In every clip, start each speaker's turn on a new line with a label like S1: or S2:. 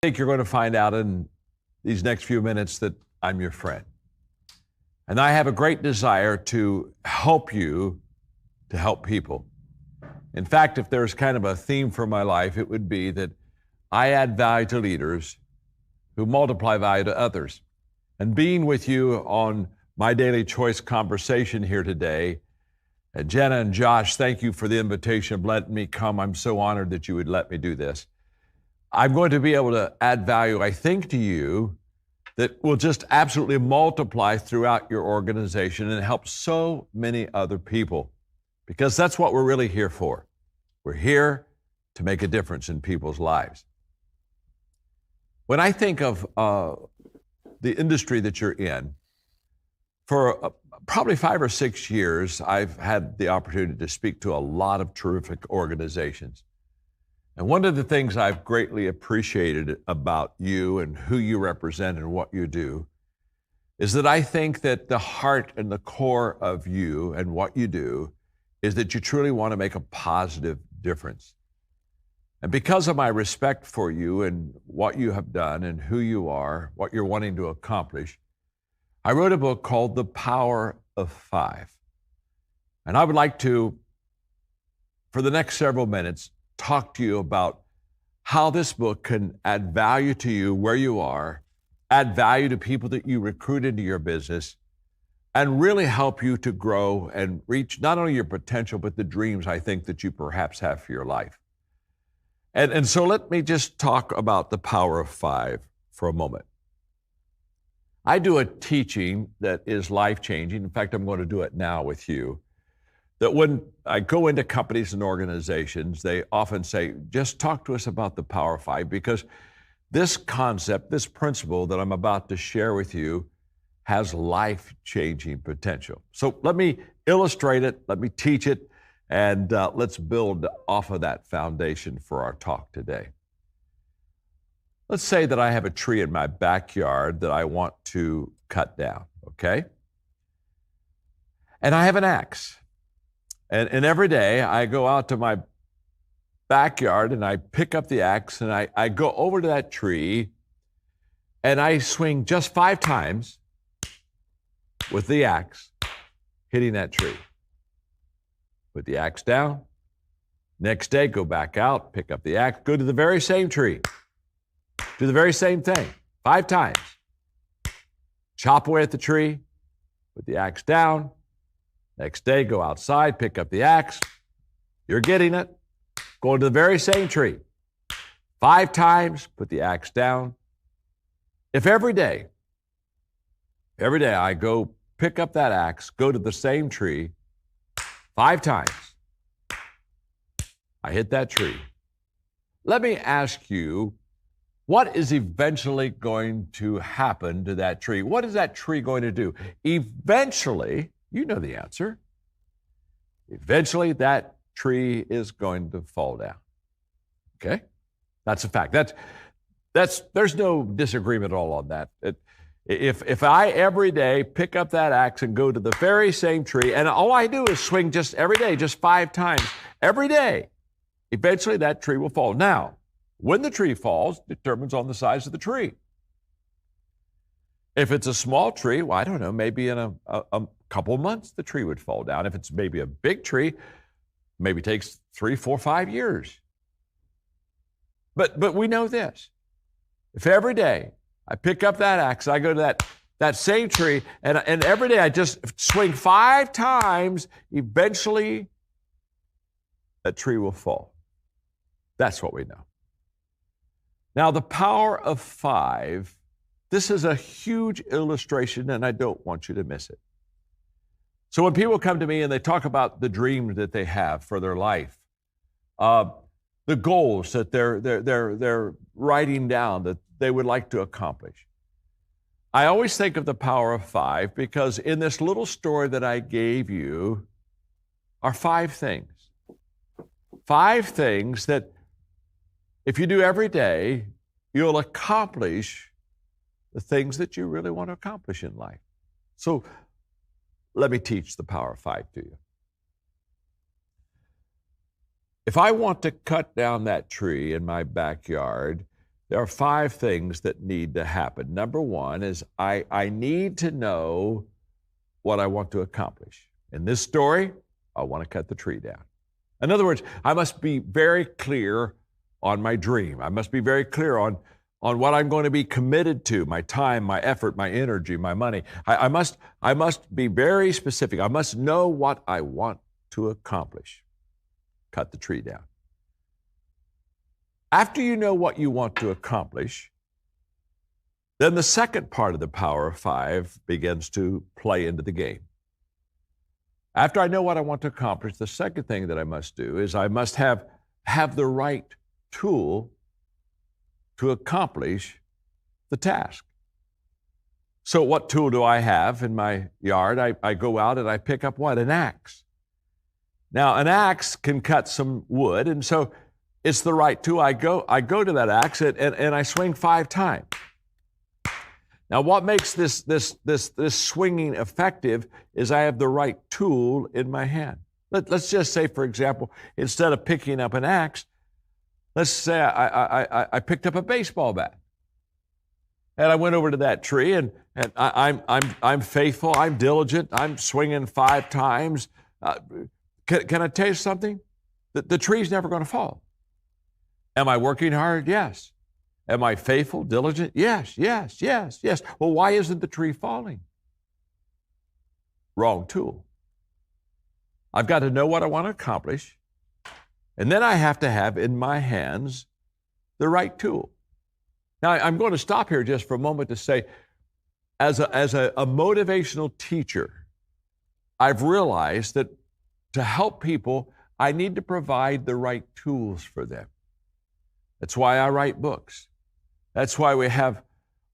S1: I think you're going to find out in these next few minutes that I'm your friend. And I have a great desire to help you to help people. In fact, if there's kind of a theme for my life, it would be that I add value to leaders who multiply value to others. And being with you on my daily choice conversation here today, and Jenna and Josh, thank you for the invitation of letting me come. I'm so honored that you would let me do this. I'm going to be able to add value, I think, to you that will just absolutely multiply throughout your organization and help so many other people, because that's what we're really here for. We're here to make a difference in people's lives. When I think of the industry that you're in, for probably 5 or 6 years, I've had the opportunity to speak to a lot of terrific organizations. And one of the things I've greatly appreciated about you and who you represent and what you do is that I think that the heart and the core of you and what you do is that you truly want to make a positive difference. And because of my respect for you and what you have done and who you are, what you're wanting to accomplish, I wrote a book called The Power of Five. And I would like to, for the next several minutes, talk to you about how this book can add value to you where you are, add value to people that you recruit into your business, and really help you to grow and reach not only your potential, but the dreams I think that you perhaps have for your life. And so let me just talk about the power of five for a moment. I do a teaching that is life-changing. In fact, I'm going to do it now with you. That when I go into companies and organizations, they often say, just talk to us about the power of five, because this concept, this principle that I'm about to share with you has life-changing potential. So let me illustrate it, let me teach it, and let's build off of that foundation for our talk today. Let's say that I have a tree in my backyard that I want to cut down, okay? And I have an axe. And every day I go out to my backyard and I pick up the axe and I go over to that tree and I swing just 5 times with the axe, hitting that tree. Put the axe down. Next day, go back out, pick up the axe, go to the very same tree. Do the very same thing, 5 times. Chop away at the tree, put the axe down. Next day, go outside, pick up the axe. You're getting it. Go to the very same tree. 5 times, put the axe down. If every day I go pick up that axe, go to the same tree 5 times, I hit that tree. Let me ask you, what is eventually going to happen to that tree? What is that tree going to do? Eventually, you know the answer. Eventually, that tree is going to fall down. Okay? That's a fact. There's no disagreement at all on that. If I every day pick up that axe and go to the very same tree, and all I do is swing just every day, just 5 times, every day, eventually that tree will fall. Now, when the tree falls determines on the size of the tree. If it's a small tree, well, I don't know, maybe in a couple of months the tree would fall down. If it's maybe a big tree, maybe takes 3, 4, 5 years. But we know this. If every day I pick up that axe, I go to that same tree, and every day I just swing 5 times, eventually that tree will fall. That's what we know. Now, the power of 5, this is a huge illustration, and I don't want you to miss it. So when people come to me and they talk about the dreams that they have for their life, the goals that they're writing down that they would like to accomplish, I always think of the power of 5, because in this little story that I gave you are 5 things. 5 things that if you do every day, you'll accomplish the things that you really want to accomplish in life. So let me teach the power of 5 to you. If I want to cut down that tree in my backyard, there are 5 things that need to happen. Number 1 is I need to know what I want to accomplish. In this story, I want to cut the tree down. In other words, I must be very clear on my dream. I must be very clear on what I'm going to be committed to, my time, my effort, my energy, my money. I must be very specific. I must know what I want to accomplish. Cut the tree down. After you know what you want to accomplish, then the second part of the power of 5 begins to play into the game. After I know what I want to accomplish, the second thing that I must do is I must have the right tool to accomplish the task. So what tool do I have in my yard? I go out and I pick up what? An axe. Now, an axe can cut some wood, and so it's the right tool. I go to that axe and I swing 5 times. Now, what makes this swinging effective is I have the right tool in my hand. Let's just say, for example, instead of picking up an axe, let's say I picked up a baseball bat, and I went over to that tree, and I'm faithful, I'm diligent, I'm swinging 5 times. Can I tell you something? The tree's never going to fall. Am I working hard? Yes. Am I faithful, diligent? Yes. Well, why isn't the tree falling? Wrong tool. I've got to know what I want to accomplish, and then I have to have in my hands the right tool. Now, I'm going to stop here just for a moment to say, as a motivational teacher, I've realized that to help people, I need to provide the right tools for them. That's why I write books. That's why we have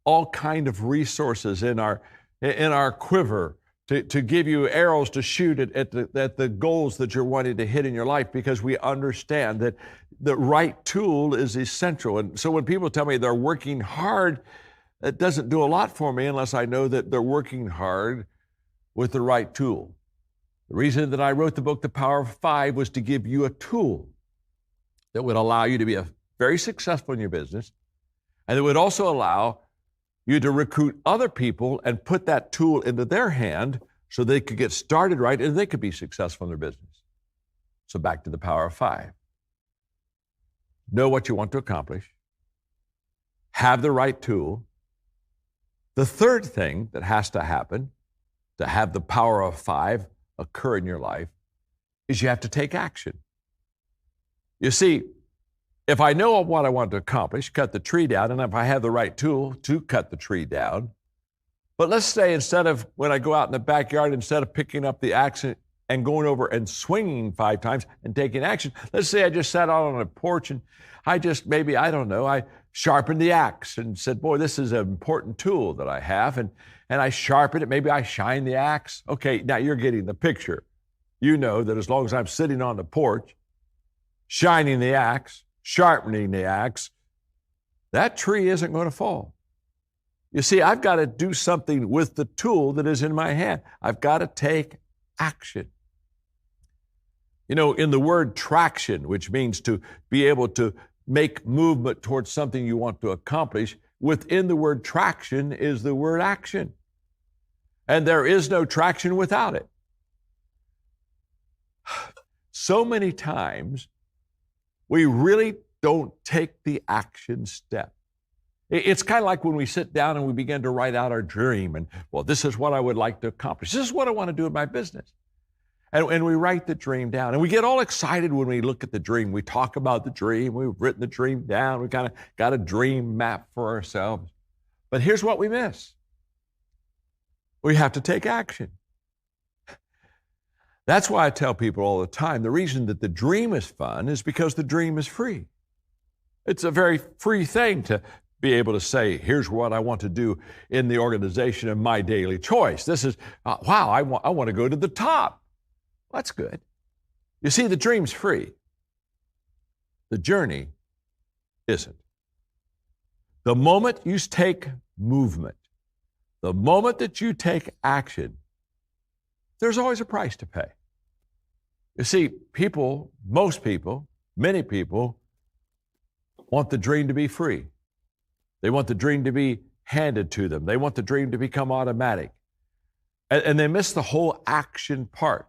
S1: all kind of resources in our quiver to give you arrows to shoot at the goals that you're wanting to hit in your life, because we understand that the right tool is essential. And so when people tell me they're working hard, that doesn't do a lot for me unless I know that they're working hard with the right tool. The reason that I wrote the book, The Power of 5, was to give you a tool that would allow you to be very successful in your business, and it would also allow you to recruit other people and put that tool into their hand so they could get started right and they could be successful in their business. So back to the power of 5. Know what you want to accomplish. Have the right tool. The third thing that has to happen to have the power of 5 occur in your life is you have to take action. You see, if I know what I want to accomplish, cut the tree down, and if I have the right tool to cut the tree down, but let's say instead of, when I go out in the backyard, instead of picking up the axe and going over and swinging 5 times and taking action, let's say I just sat out on a porch and I sharpened the axe and said, boy, this is an important tool that I have, and I sharpen it. Maybe I shine the axe. Okay, now you're getting the picture. You know that as long as I'm sitting on the porch, shining the axe, sharpening the axe, that tree isn't going to fall. You see, I've got to do something with the tool that is in my hand. I've got to take action. You know, in the word traction, which means to be able to make movement towards something you want to accomplish, within the word traction is the word action. And there is no traction without it. So many times, we really don't take the action step. It's kind of like when we sit down and we begin to write out our dream and, well, this is what I would like to accomplish. This is what I want to do in my business. And we write the dream down. And we get all excited when we look at the dream. We talk about the dream. We've written the dream down. We kind of got a dream map for ourselves. But here's what we miss. We have to take action. That's why I tell people all the time, the reason that the dream is fun is because the dream is free. It's a very free thing to be able to say, here's what I want to do in the organization of my daily choice. This is, wow, I want to go to the top. Well, that's good. You see, the dream's free. The journey isn't. The moment you take movement, the moment that you take action, there's always a price to pay. You see, people, most people, many people want the dream to be free. They want the dream to be handed to them. They want the dream to become automatic. And they miss the whole action part.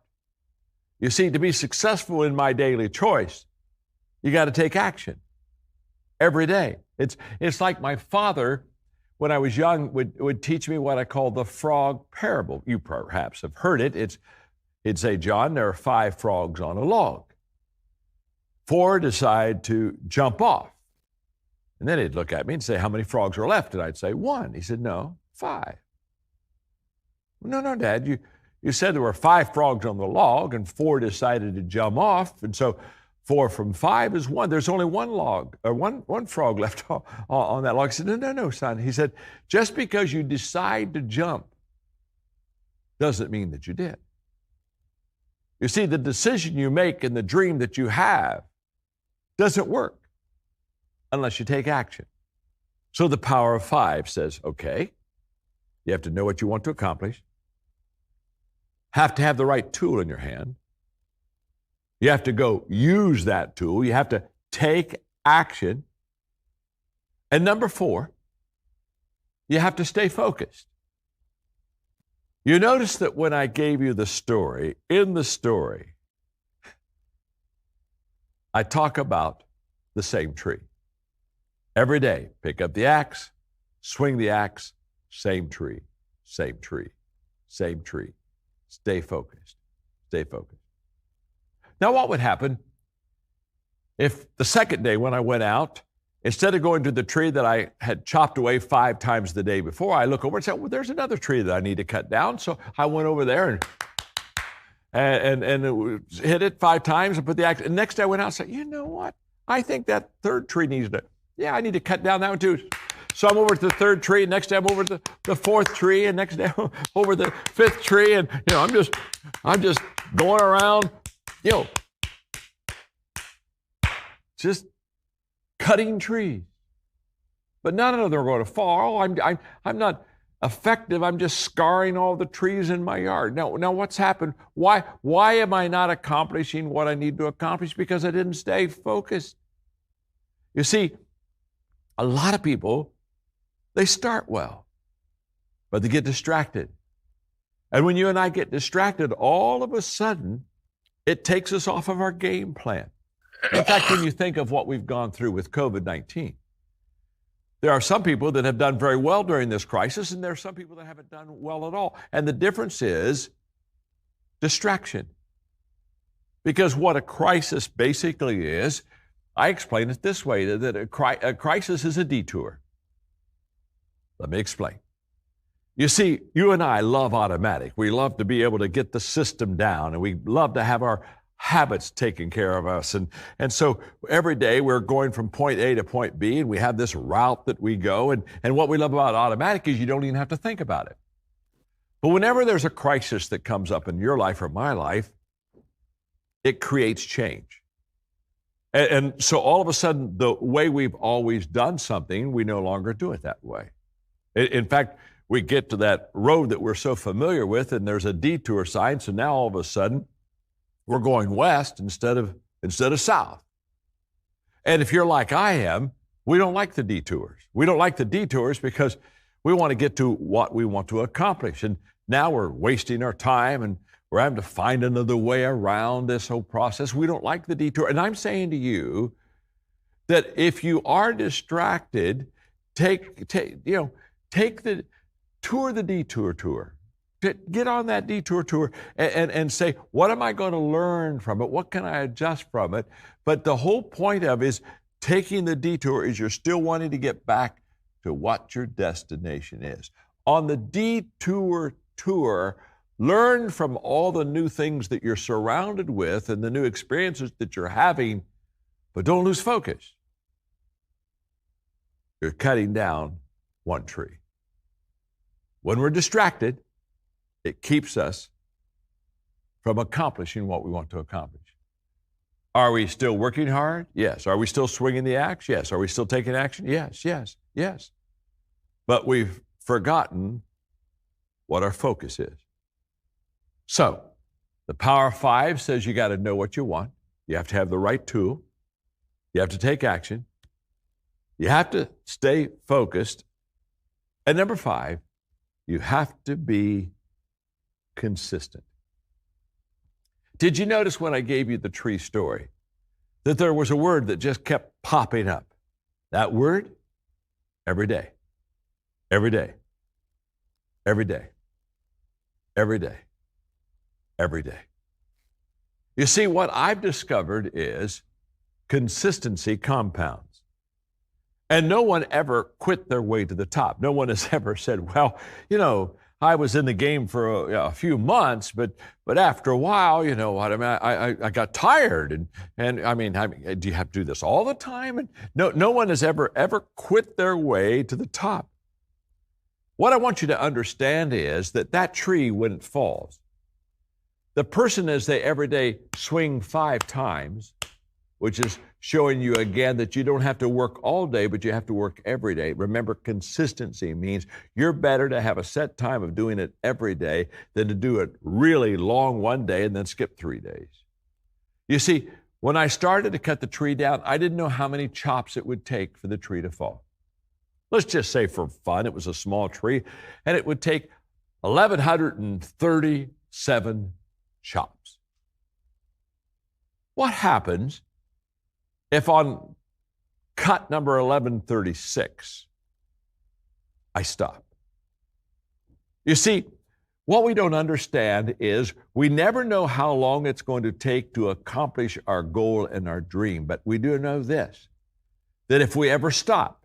S1: You see, to be successful in my daily choice, you got to take action every day. It's like my father, when I was young, would teach me what I call the frog parable. You perhaps have heard it. He'd say, John, there are 5 frogs on a log. 4 decide to jump off. And then he'd look at me and say, how many frogs are left? And I'd say, 1. He said, no, 5. No, Dad, you said there were 5 frogs on the log and 4 decided to jump off. And so 4 from 5 is 1. There's only one frog left on that log. I said, no, son. He said, just because you decide to jump doesn't mean that you did. You see, the decision you make and the dream that you have doesn't work unless you take action. So the power of 5 says, okay, you have to know what you want to accomplish, have to have the right tool in your hand, you have to go use that tool, you have to take action, and number 4, you have to stay focused. You notice that when I gave you the story, in the story, I talk about the same tree. Every day, pick up the axe, swing the axe, same tree, same tree, same tree. Stay focused, stay focused. Now, what would happen if the second day when I went out, instead of going to the tree that I had chopped away 5 times the day before, I look over and say, well, there's another tree that I need to cut down. So I went over there and hit it 5 times and put the axe. And next day I went out and said, you know what? I think that third tree needs to, I need to cut down that one too. So I'm over to the 3rd tree, and next day I'm over to the 4th tree, and next day I'm over the 5th tree, and I'm just going around, just cutting trees. But none of them are going to fall. I'm not effective. I'm just scarring all the trees in my yard. Now what's happened? Why am I not accomplishing what I need to accomplish? Because I didn't stay focused. You see, a lot of people, they start well, but they get distracted. And when you and I get distracted, all of a sudden, it takes us off of our game plan. In fact, when you think of what we've gone through with COVID-19, there are some people that have done very well during this crisis, and there are some people that haven't done well at all. And the difference is distraction. Because what a crisis basically is, I explain it this way, that a crisis is a detour. Let me explain. You see, you and I love automatic. We love to be able to get the system down, and we love to have our habits taking care of us. And so every day we're going from point A to point B, and we have this route that we go. And what we love about automatic is you don't even have to think about it. But whenever there's a crisis that comes up in your life or my life, it creates change. And so all of a sudden, the way we've always done something, we no longer do it that way. In fact, we get to that road that we're so familiar with, and there's a detour sign, so now all of a sudden, we're going west instead of south. And if you're like I am, we don't like the detours. We don't like the detours because we want to get to what we want to accomplish. And now we're wasting our time, and we're having to find another way around this whole process. We don't like the detour. And I'm saying to you that if you are distracted, take the tour, the detour tour. Get on that detour tour and say, what am I going to learn from it? What can I adjust from it? But the whole point of is taking the detour is you're still wanting to get back to what your destination is. On the detour tour, learn from all the new things that you're surrounded with and the new experiences that you're having, but don't lose focus. You're cutting down one tree. When we're distracted, it keeps us from accomplishing what we want to accomplish. Are we still working hard? Yes. Are we still swinging the axe? Yes. Are we still taking action? Yes. But we've forgotten what our focus is. So, the power of 5 says you got to know what you want. You have to have the right tool. You have to take action. You have to stay focused. And number 5, you have to be consistent. Did you notice when I gave you the tree story that there was a word that just kept popping up? That word? Every day. Every day. Every day. Every day. Every day. You see, what I've discovered is consistency compounds. And no one ever quit their way to the top. No one has ever said, well, I was in the game for a few months, but after a while, I got tired. And I mean, do you have to do this all the time? And no one has ever quit their way to the top. What I want you to understand is that tree, when it falls, the person, as they every day swing 5 times, which is showing you again that you don't have to work all day, but you have to work every day. Remember, consistency means you're better to have a set time of doing it every day than to do it really long one day and then skip 3 days. You see, when I started to cut the tree down, I didn't know how many chops it would take for the tree to fall. Let's just say for fun, it was a small tree, and it would take 1,137 chops. What happens if on cut number 1136, I stop? You see, what we don't understand is we never know how long it's going to take to accomplish our goal and our dream, but we do know this, that if we ever stop,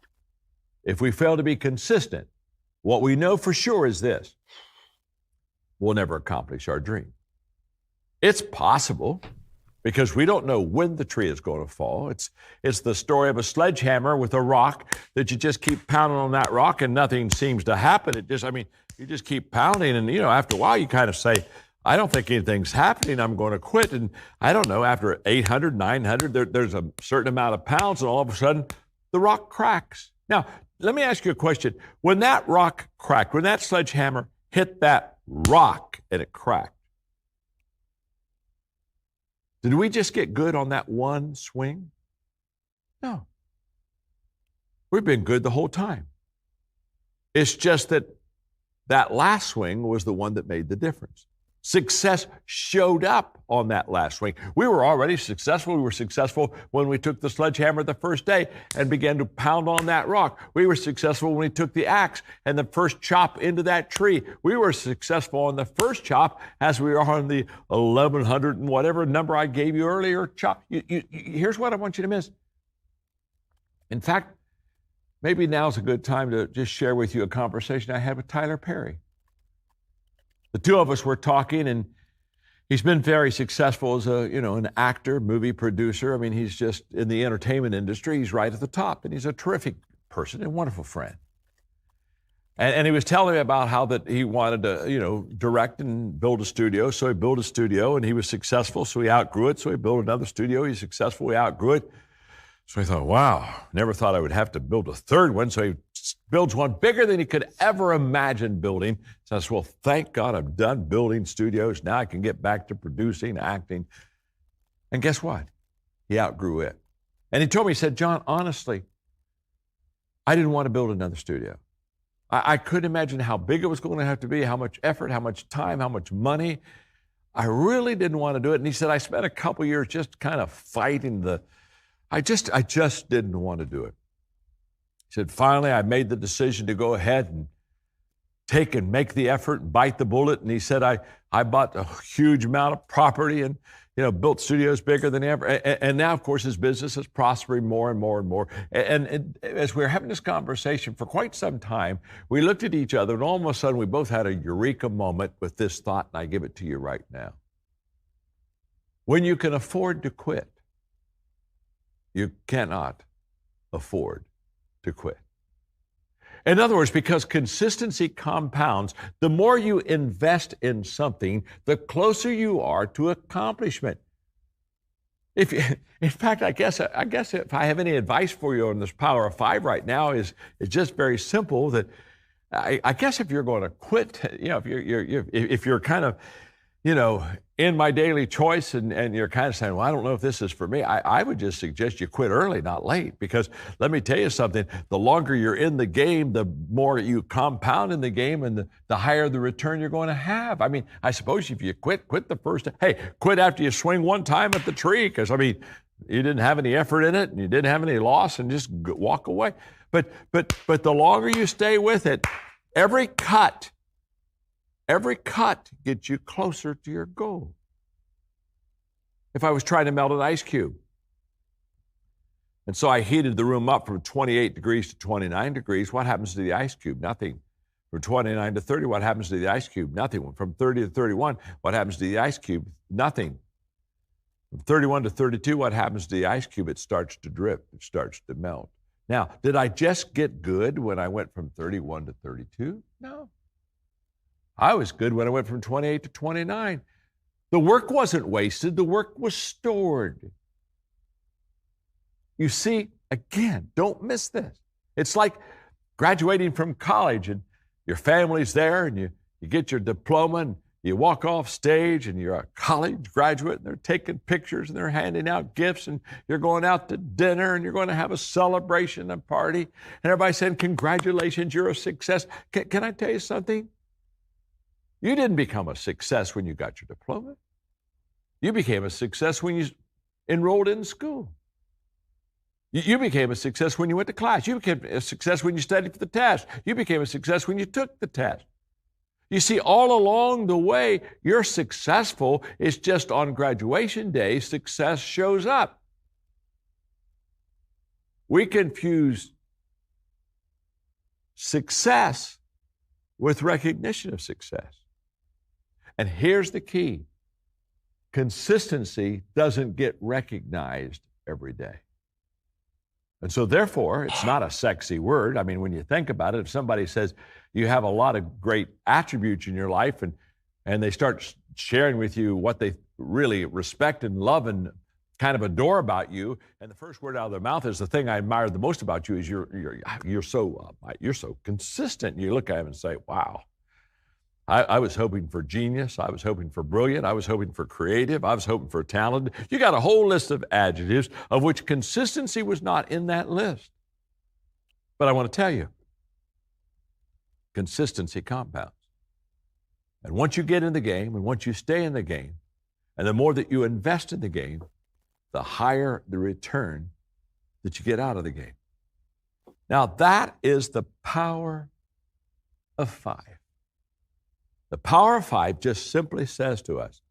S1: if we fail to be consistent, what we know for sure is this: we'll never accomplish our dream. It's possible, because we don't know when the tree is going to fall. It's the story of a sledgehammer with a rock that you just keep pounding on that rock and nothing seems to happen. You just keep pounding, and after a while you kind of say, I don't think anything's happening, I'm going to quit. And I don't know, after 800, 900, there's a certain amount of pounds, and all of a sudden the rock cracks. Now, let me ask you a question. When that rock cracked, when that sledgehammer hit that rock and it cracked, did we just get good on that one swing? No. We've been good the whole time. It's just that last swing was the one that made the difference. Success showed up on that last swing. We were already successful. We were successful when we took the sledgehammer the first day and began to pound on that rock. We were successful when we took the axe and the first chop into that tree. We were successful on the first chop as we were on the 1,100 and whatever number I gave you earlier chop. Here's what I want you to miss. In fact, maybe now's a good time to just share with you a conversation I had with Tyler Perry. The two of us were talking, and he's been very successful as an actor, movie producer. I mean, he's just in the entertainment industry. He's right at the top, and he's a terrific person and a wonderful friend. And he was telling me about how that he wanted to, direct and build a studio. So he built a studio, and he was successful, so he outgrew it. So he built another studio. He's successful. He outgrew it. So I thought, wow, never thought I would have to build a third one. So he builds one bigger than he could ever imagine building. So I said, well, thank God I'm done building studios. Now I can get back to producing, acting. And guess what? He outgrew it. And he told me, he said, John, honestly, I didn't want to build another studio. I couldn't imagine how big it was going to have to be, how much effort, how much time, how much money. I really didn't want to do it. And he said, I spent a couple years just kind of fighting I just didn't want to do it. He said, finally, I made the decision to go ahead and take and make the effort and bite the bullet. And he said, I bought a huge amount of property and, built studios bigger than ever. And now, of course, his business is prospering more and more and more. And as we were having this conversation for quite some time, we looked at each other, and all of a sudden we both had a eureka moment with this thought, and I give it to you right now. When you can afford to quit, you cannot afford to quit. In other words, because consistency compounds, the more you invest in something, the closer you are to accomplishment. In fact, I guess if I have any advice for you on this Power of Five right now is just very simple. That I guess if you're going to quit, if you're kind of in my daily choice, and you're kind of saying, well, I don't know if this is for me, I would just suggest you quit early, not late, because let me tell you something, the longer you're in the game, the more you compound in the game, and the higher the return you're going to have. I mean, I suppose if you quit the first time, hey, quit after you swing one time at the tree, because, I mean, you didn't have any effort in it, and you didn't have any loss, and just walk away. But the longer you stay with it, every cut gets you closer to your goal. If I was trying to melt an ice cube, and so I heated the room up from 28 degrees to 29 degrees, what happens to the ice cube? Nothing. From 29 to 30, what happens to the ice cube? Nothing. From 30 to 31, what happens to the ice cube? Nothing. From 31 to 32, what happens to the ice cube? It starts to drip. It starts to melt. Now, did I just get good when I went from 31 to 32? No. I was good when I went from 28 to 29. The work wasn't wasted. The work was stored. You see, again, don't miss this. It's like graduating from college and your family's there and you get your diploma and you walk off stage and you're a college graduate and they're taking pictures and they're handing out gifts and you're going out to dinner and you're going to have a celebration, a party, and everybody's saying, congratulations, you're a success. Can I tell you something? You didn't become a success when you got your diploma. You became a success when you enrolled in school. You became a success when you went to class. You became a success when you studied for the test. You became a success when you took the test. You see, all along the way, you're successful. It's just on graduation day, success shows up. We confuse success with recognition of success. And here's the key. Consistency doesn't get recognized every day. And so therefore, it's not a sexy word. I mean, when you think about it, if somebody says you have a lot of great attributes in your life and they start sharing with you what they really respect and love and kind of adore about you, and the first word out of their mouth is the thing I admire the most about you is you're so consistent. You look at them and say, wow. I was hoping for genius. I was hoping for brilliant. I was hoping for creative. I was hoping for talented. You got a whole list of adjectives of which consistency was not in that list. But I want to tell you, consistency compounds. And once you get in the game and once you stay in the game, and the more that you invest in the game, the higher the return that you get out of the game. Now that is the power of 5. The power of 5 just simply says to us,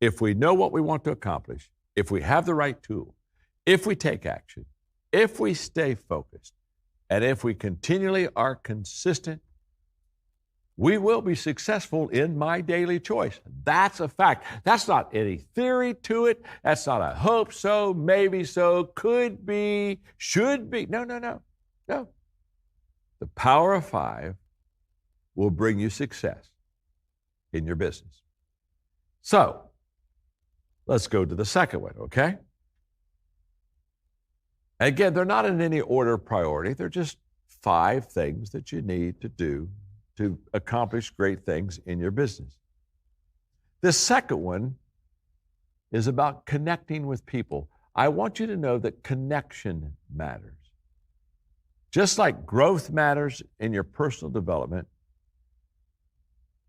S1: if we know what we want to accomplish, if we have the right tool, if we take action, if we stay focused, and if we continually are consistent, we will be successful in my daily choice. That's a fact. That's not any theory to it. That's not a hope so, maybe so, could be, should be. No. The power of 5 will bring you success in your business. So, let's go to the second one, okay? Again, they're not in any order of priority. They're just 5 things that you need to do to accomplish great things in your business. The second one is about connecting with people. I want you to know that connection matters. Just like growth matters in your personal development,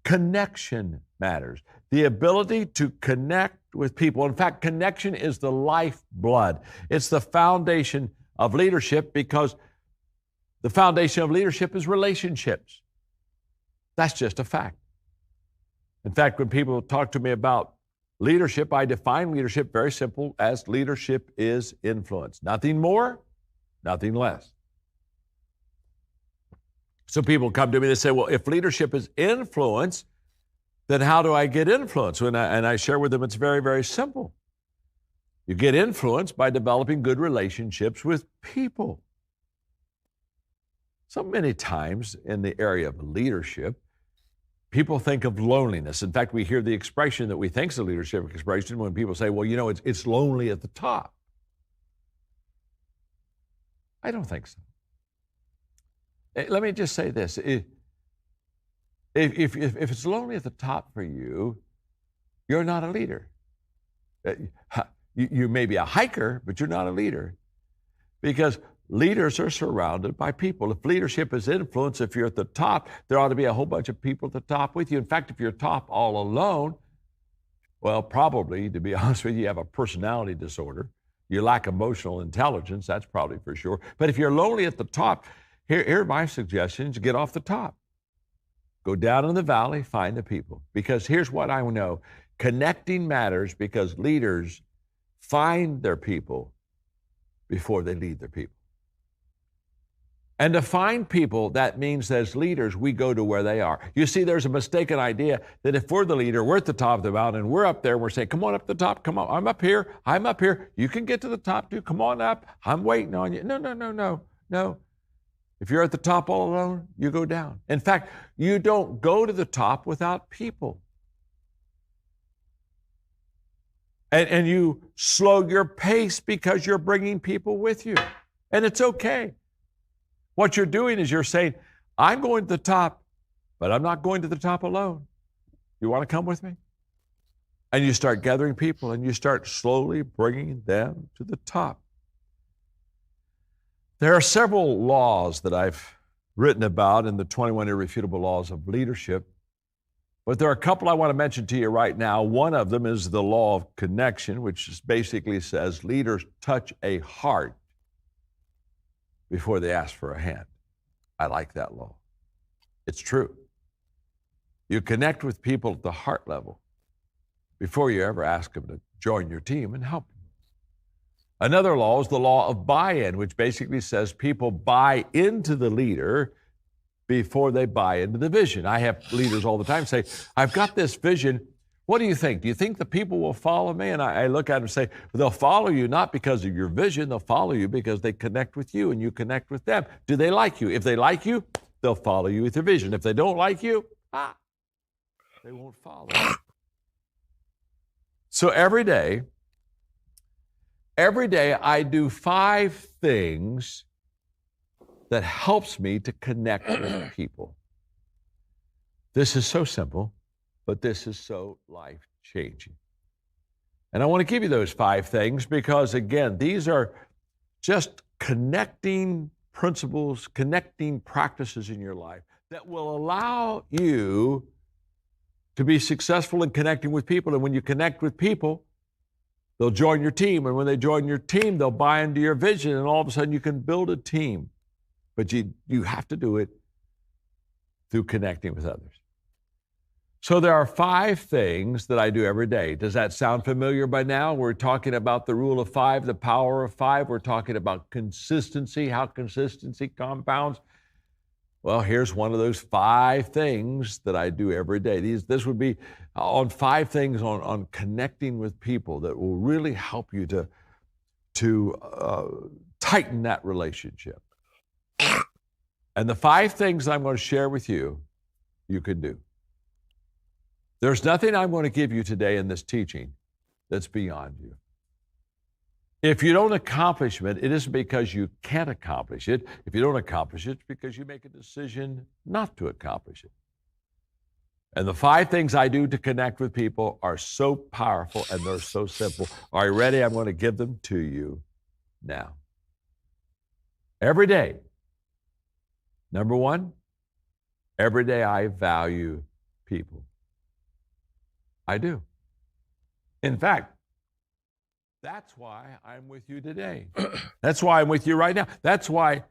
S1: connection matters. The ability to connect with people. In fact, connection is the lifeblood. It's the foundation of leadership because the foundation of leadership is relationships. That's just a fact. In fact, when people talk to me about leadership, I define leadership very simple as leadership is influence. Nothing more, nothing less. So people come to me and they say, well, if leadership is influence, then how do I get influence? And I share with them it's very, very simple. You get influence by developing good relationships with people. So many times in the area of leadership, people think of loneliness. In fact, we hear the expression that we think is a leadership expression when people say, well, it's lonely at the top. I don't think so. Let me just say this. If it's lonely at the top for you, You're not a leader. You may be a hiker, but you're not a leader. Because leaders are surrounded by people. If leadership is influence, if you're at the top, there ought to be a whole bunch of people at the top with you. In fact, if you're top all alone, well, probably, to be honest with you, you have a personality disorder. You lack emotional intelligence, that's probably for sure. But if you're lonely at the top, here are my suggestions: get off the top. Go down in the valley, find the people. Because here's what I know: connecting matters, because leaders find their people before they lead their people. And to find people, that means as leaders, we go to where they are. You see, there's a mistaken idea that if we're the leader, we're at the top of the mountain, and we're up there, and we're saying, come on up the top, come on, I'm up here. You can get to the top too, come on up, I'm waiting on you. No. If you're at the top all alone, you go down. In fact, you don't go to the top without people. And you slow your pace because you're bringing people with you. And it's okay. What you're doing is you're saying, I'm going to the top, but I'm not going to the top alone. You want to come with me? And you start gathering people, and you start slowly bringing them to the top. There are several laws that I've written about in the 21 Irrefutable Laws of Leadership, but there are a couple I want to mention to you right now. One of them is the law of connection, which basically says leaders touch a heart before they ask for a hand. I like that law. It's true. You connect with people at the heart level before you ever ask them to join your team and help you. Another law is the law of buy-in, which basically says people buy into the leader before they buy into the vision. I have leaders all the time say, I've got this vision. What do you think? Do you think the people will follow me? And I look at them and say, they'll follow you not because of your vision. They'll follow you because they connect with you and you connect with them. Do they like you? If they like you, they'll follow you with your vision. If they don't like you, they won't follow. So every day I do 5 things that helps me to connect with people. This is so simple, but this is so life-changing. And I want to give you those 5 things because, again, these are just connecting principles, connecting practices in your life that will allow you to be successful in connecting with people. And when you connect with people, they'll join your team. And when they join your team, they'll buy into your vision. And all of a sudden, you can build a team. But you have to do it through connecting with others. So there are 5 things that I do every day. Does that sound familiar by now? We're talking about the rule of 5, the power of 5. We're talking about consistency, how consistency compounds. Well, here's one of those 5 things that I do every day. This would be on 5 things on connecting with people that will really help you to tighten that relationship. And the 5 things I'm going to share with you, you can do. There's nothing I'm going to give you today in this teaching that's beyond you. If you don't accomplish it, it isn't because you can't accomplish it. If you don't accomplish it, it's because you make a decision not to accomplish it. And the 5 things I do to connect with people are so powerful and they're so simple. Are you ready? I'm going to give them to you now. Every day. Number 1, every day I value people. I do. In fact, that's why I'm with you today. That's why I'm with you right now. That's why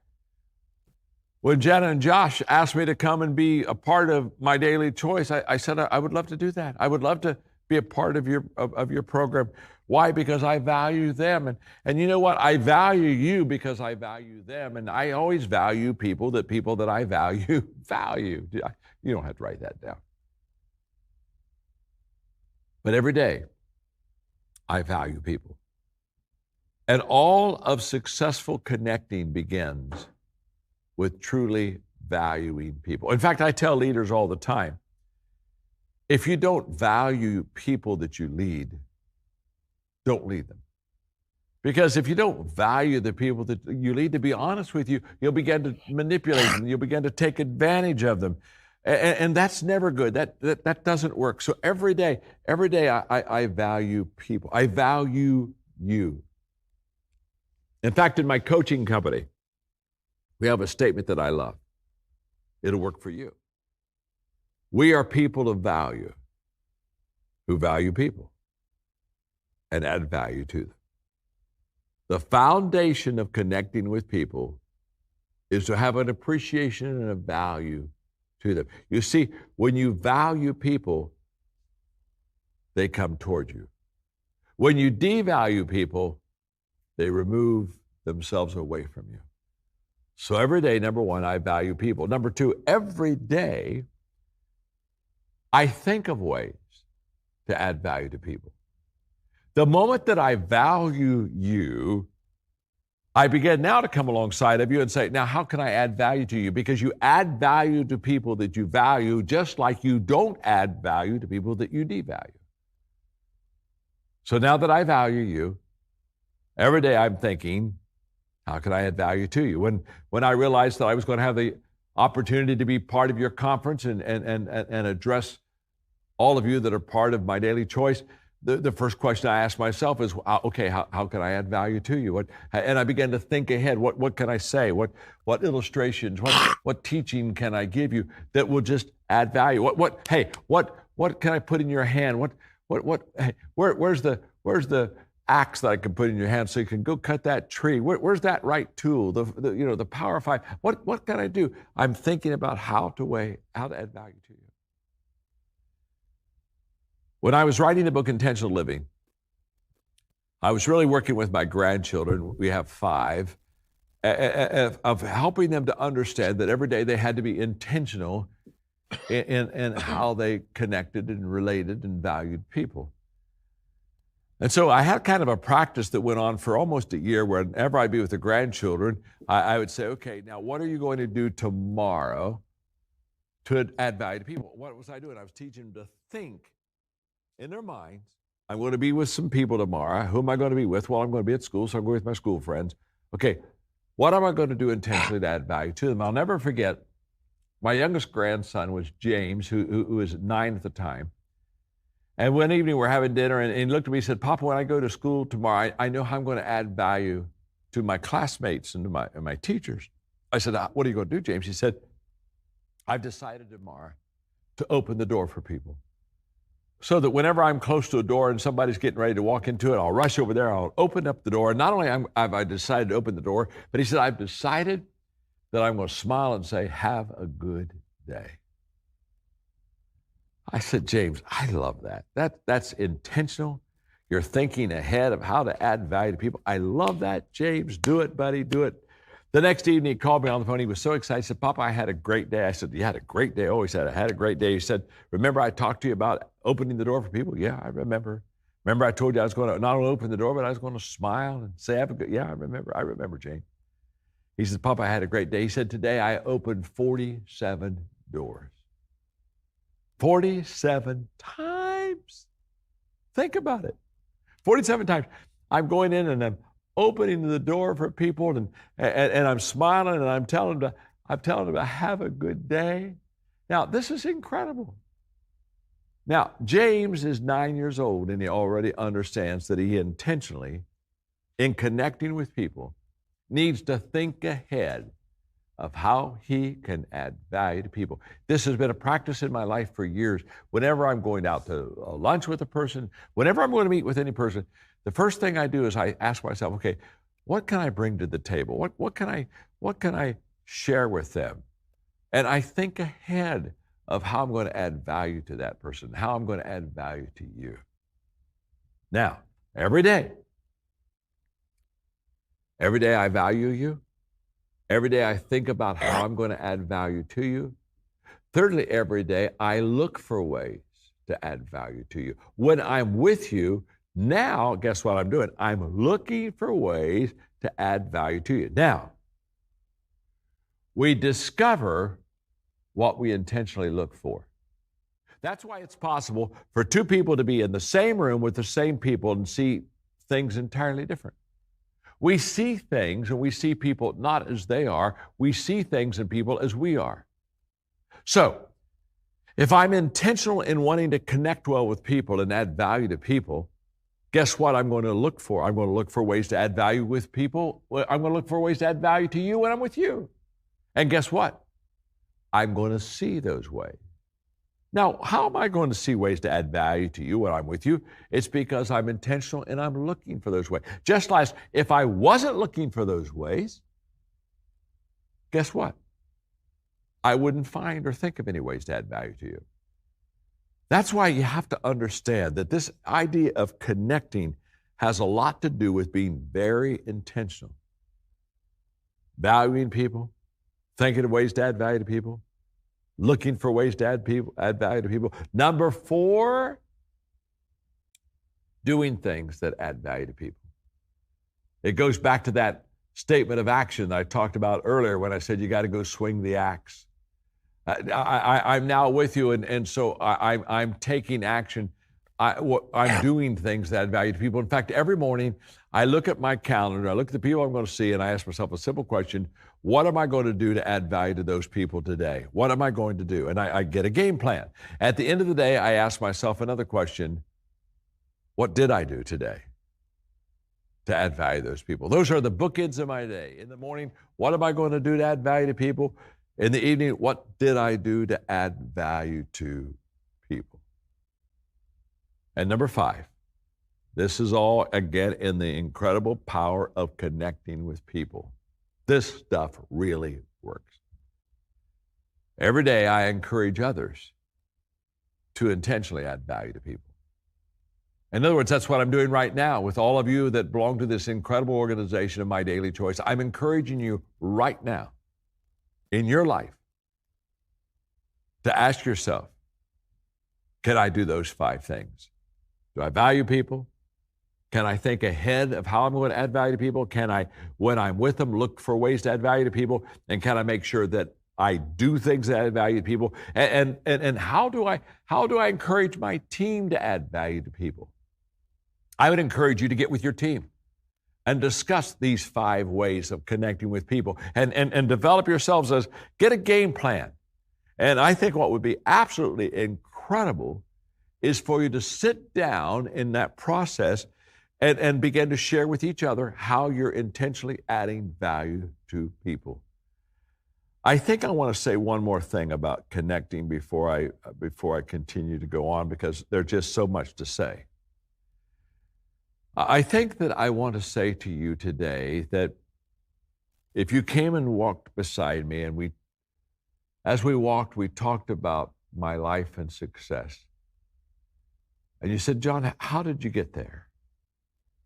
S1: when Jenna and Josh asked me to come and be a part of my daily choice, I said I would love to do that. I would love to be a part of your program. Why? Because I value them. And you know what? I value you because I value them. And I always value people that I value value. You don't have to write that down. But every day, I value people. And all of successful connecting begins with truly valuing people. In fact, I tell leaders all the time, if you don't value people that you lead, don't lead them. Because if you don't value the people that you lead, to be honest with you, you'll begin to manipulate them. You'll begin to take advantage of them. And that's never good. That doesn't work. So every day I value people. I value you. In fact, in my coaching company, we have a statement that I love. It'll work for you. We are people of value who value people and add value to them. The foundation of connecting with people is to have an appreciation and a value to them. You see, when you value people, they come toward you. When you devalue people, they remove themselves away from you. So every day, number one, I value people. Number two, every day, I think of ways to add value to people. The moment that I value you, I begin now to come alongside of you and say, now how can I add value to you? Because you add value to people that you value, just like you don't add value to people that you devalue. So now that I value you, every day I'm thinking, how can I add value to you? When I realized that I was going to have the opportunity to be part of your conference and address all of you that are part of my daily choice, the first question I asked myself is, okay, how can I add value to you? And I began to think ahead. What can I say? What illustrations? What teaching can I give you that will just add value? What can I put in your hand? Hey, where's the axe that I can put in your hand so you can go cut that tree? Where's that right tool? The Power 5. What can I do? I'm thinking about how to add value to you. When I was writing the book Intentional Living, I was really working with my grandchildren. We have 5, of helping them to understand that every day they had to be intentional in how they connected and related and valued people. And so I had kind of a practice that went on for almost a year. Whenever I'd be with the grandchildren, I would say, okay, now what are you going to do tomorrow to add value to people? What was I doing? I was teaching them to think in their minds. I'm going to be with some people tomorrow. Who am I going to be with? Well, I'm going to be at school, so I'm going with my school friends. Okay, what am I going to do intentionally to add value to them? I'll never forget, my youngest grandson was James, who was 9 at the time. And one evening we're having dinner, and he looked at me and said, Papa, when I go to school tomorrow, I know how I'm going to add value to my classmates and to my teachers. I said, what are you going to do, James? He said, I've decided tomorrow to open the door for people, so that whenever I'm close to a door and somebody's getting ready to walk into it, I'll rush over there, I'll open up the door. And not only have I decided to open the door, but he said, I've decided that I'm going to smile and say, have a good day. I said, James, I love that. That's intentional. You're thinking ahead of how to add value to people. I love that, James. Do it, buddy, do it. The next evening, he called me on the phone. He was so excited. He said, Papa, I had a great day. I said, you had a great day? Oh, he said, I had a great day. He said, remember I talked to you about opening the door for people? Yeah, I remember. Remember I told you I was going to not only open the door, but I was going to smile and say, have a good, yeah, I remember, James. He said, Papa, I had a great day. He said, today I opened 47 doors. 47 times. Think about it. 47 times. I'm going in and I'm opening the door for people, and I'm smiling, and I'm telling them to have a good day. Now, this is incredible. Now, James is 9 years old, and he already understands that he intentionally, in connecting with people, needs to think ahead of how he can add value to people. This has been a practice in my life for years. Whenever I'm going out to lunch with a person, whenever I'm going to meet with any person, the first thing I do is I ask myself, okay, what can I bring to the table? What can I share with them? And I think ahead of how I'm going to add value to that person, how I'm going to add value to you. Now, every day I value you. Every day I think about how I'm going to add value to you. Thirdly, every day I look for ways to add value to you. When I'm with you, now, guess what I'm doing? I'm looking for ways to add value to you. Now, we discover what we intentionally look for. That's why it's possible for two people to be in the same room with the same people and see things entirely different. We see things and we see people not as they are. We see things and people as we are. So, If I'm intentional in wanting to connect well with people and add value to people, guess what I'm going to look for? I'm going to look for ways to add value with people. I'm going to look for ways to add value to you when I'm with you. And guess what? I'm going to see those ways. Now, how am I going to see ways to add value to you when I'm with you? It's because I'm intentional and I'm looking for those ways. Just like if I wasn't looking for those ways, guess what? I wouldn't find or think of any ways to add value to you. That's why you have to understand that this idea of connecting has a lot to do with being very intentional. Valuing people, thinking of ways to add value to people, looking for ways to add value to people. Number 4, doing things that add value to people. It goes back to that statement of action that I talked about earlier when I said you got to go swing the axe. I'm now with you, and so I'm taking action. I'm doing things that add value to people. In fact, every morning I look at my calendar, I look at the people I'm going to see, and I ask myself a simple question: what am I going to do to add value to those people today? What am I going to do? And I get a game plan. At the end of the day, I ask myself another question: what did I do today to add value to those people? Those are the bookends of my day. In the morning, what am I going to do to add value to people? In the evening, what did I do to add value to people? And number 5, this is all, again, in the incredible power of connecting with people. This stuff really works. Every day, I encourage others to intentionally add value to people. In other words, that's what I'm doing right now with all of you that belong to this incredible organization of My Daily Choice. I'm encouraging you right now in your life to ask yourself, can I do those 5 things? Do I value people? Can I think ahead of how I'm going to add value to people? Can I, when I'm with them, look for ways to add value to people? And can I make sure that I do things that add value to people? And how do I encourage my team to add value to people? I would encourage you to get with your team and discuss these 5 ways of connecting with people and develop yourselves as, get a game plan. And I think what would be absolutely incredible is for you to sit down in that process and begin to share with each other how you're intentionally adding value to people. I think I want to say one more thing about connecting before I continue to go on, because there's just so much to say. I think that I want to say to you today that if you came and walked beside me and as we walked, we talked about my life and success. And you said, John, how did you get there?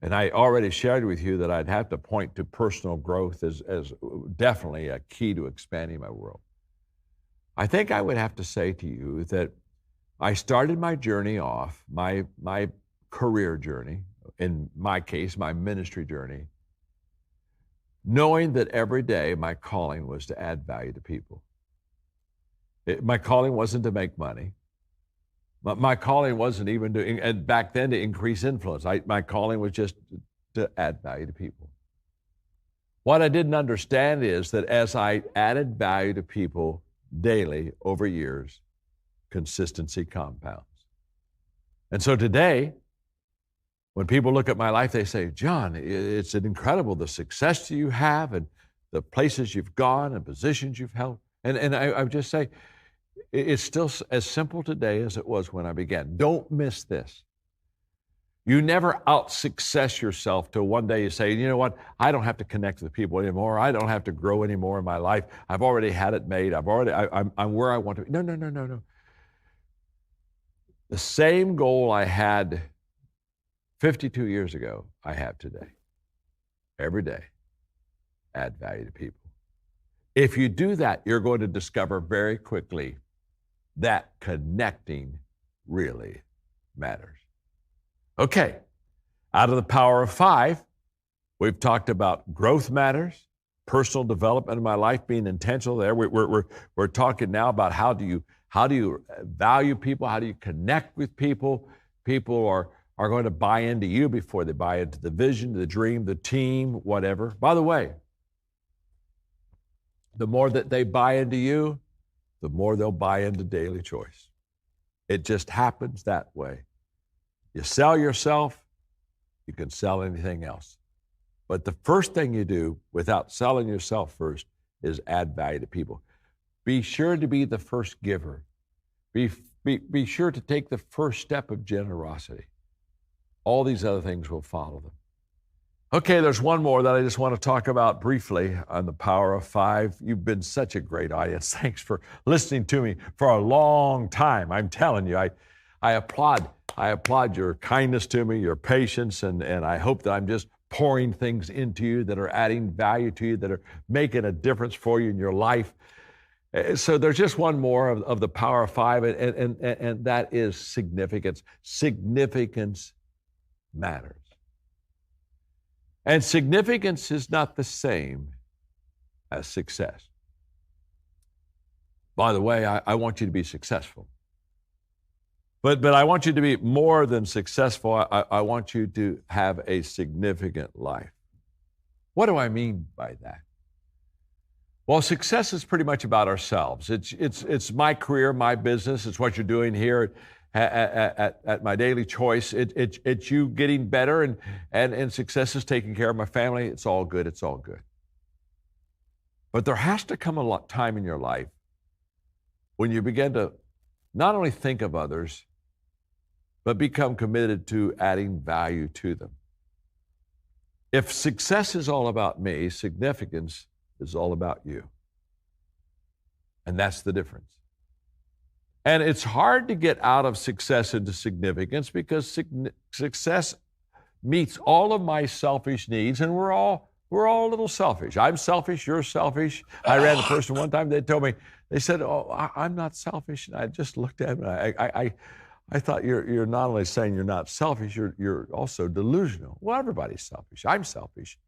S1: And I already shared with you that I'd have to point to personal growth as definitely a key to expanding my world. I think I would have to say to you that I started my journey off, my career journey, in my case, my ministry journey, knowing that every day my calling was to add value to people. My calling wasn't to make money. My calling wasn't even to, and back then, to increase influence. My calling was just to add value to people. What I didn't understand is that as I added value to people daily over years, consistency compounds. And so today, when people look at my life, they say, John, it's incredible the success you have and the places you've gone and positions you've held. And I would just say, it's still as simple today as it was when I began. Don't miss this. You never out-success yourself till one day you say, you know what, I don't have to connect with people anymore. I don't have to grow anymore in my life. I've already had it made. I'm where I want to be. No. The same goal I had 52 years ago, I have today. Every day, add value to people. If you do that, you're going to discover very quickly that connecting really matters. Okay, out of the power of 5, we've talked about growth matters, personal development in my life, being intentional there. We're talking now about how do you value people, how do you connect with people. People are going to buy into you before they buy into the vision, the dream, the team, whatever. By the way, the more that they buy into you, the more they'll buy into Daily Choice. It just happens that way. You sell yourself, you can sell anything else. But the first thing you do without selling yourself first is add value to people. Be sure to be the first giver. Be sure to take the first step of generosity. All these other things will follow them. Okay, there's one more that I just want to talk about briefly on the power of five. You've been such a great audience. Thanks for listening to me for a long time. I'm telling you, I applaud your kindness to me, your patience, and I hope that I'm just pouring things into you that are adding value to you, that are making a difference for you in your life. So there's just one more of the power of five, and that is significance. Significance matters. And significance is not the same as success. By the way, I want you to be successful. But I want you to be more than successful. I want you to have a significant life. What do I mean by that? Well, success is pretty much about ourselves. It's my career, my business. It's what you're doing here at My Daily Choice. It's you getting better, and success is taking care of my family. It's all good. It's all good. But there has to come a time in your life when you begin to not only think of others, but become committed to adding value to them. If success is all about me, significance is all about you. And that's the difference. And it's hard to get out of success into significance because success meets all of my selfish needs, and we're all a little selfish. I'm selfish, you're selfish. I ran a person one time, they said, "Oh, I'm not selfish." And I just looked at them, and I thought, you're not only saying you're not selfish, you're also delusional. Well, everybody's selfish. I'm selfish.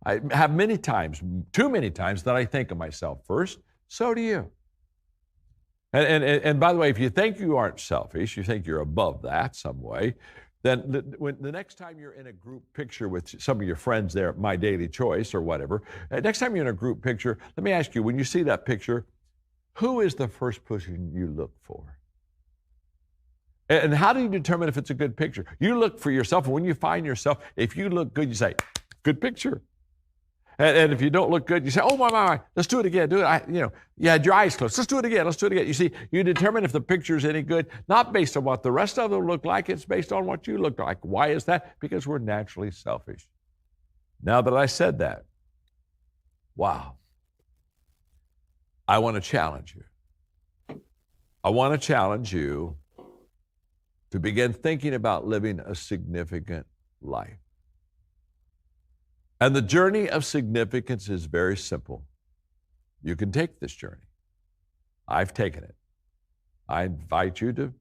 S1: I have many times, too many times, that I think of myself first. So do you. And by the way, if you think you aren't selfish, you think you're above that some way, then the next time you're in a group picture with some of your friends there at My Daily Choice or whatever, next time you're in a group picture, let me ask you, when you see that picture, who is the first person you look for? And how do you determine if it's a good picture? You look for yourself, and when you find yourself, if you look good, you say, good picture. And if you don't look good, you say, oh, my, let's do it again. Do it. You had your eyes closed. Let's do it again. Let's do it again. You see, you determine if the picture's any good, not based on what the rest of them look like. It's based on what you look like. Why is that? Because we're naturally selfish. Now that I said that, wow, I want to challenge you. I want to challenge you to begin thinking about living a significant life. And the journey of significance is very simple. You can take this journey. I've taken it. I invite you to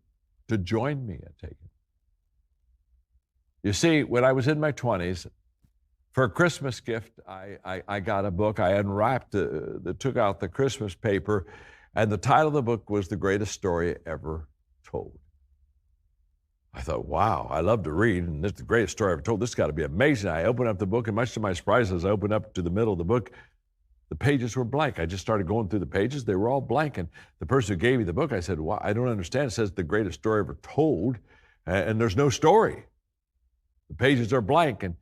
S1: join me in taking it. You see, when I was in my 20s, for a Christmas gift, I got a book. I unwrapped, took out the Christmas paper, and the title of the book was The Greatest Story Ever Told. I thought, wow, I love to read, and this is the greatest story ever told. This has got to be amazing. I opened up the book, and much to my surprise, as I opened up to the middle of the book, the pages were blank. I just started going through the pages. They were all blank, and the person who gave me the book, I said, well, I don't understand. It says the greatest story ever told, and there's no story. The pages are blank, and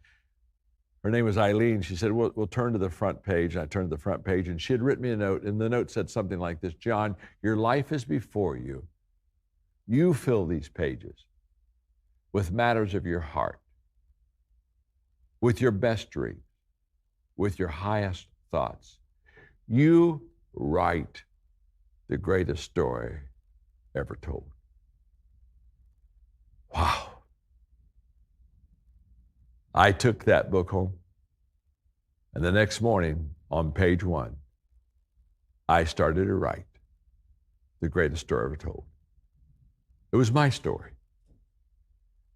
S1: her name was Eileen. She said, we'll turn to the front page. And I turned to the front page, and she had written me a note, and the note said something like this: John, your life is before you. You fill these pages with matters of your heart, with your best dreams, with your highest thoughts. You write the greatest story ever told. Wow. I took that book home, and the next morning on page 1, I started to write the greatest story ever told. It was my story.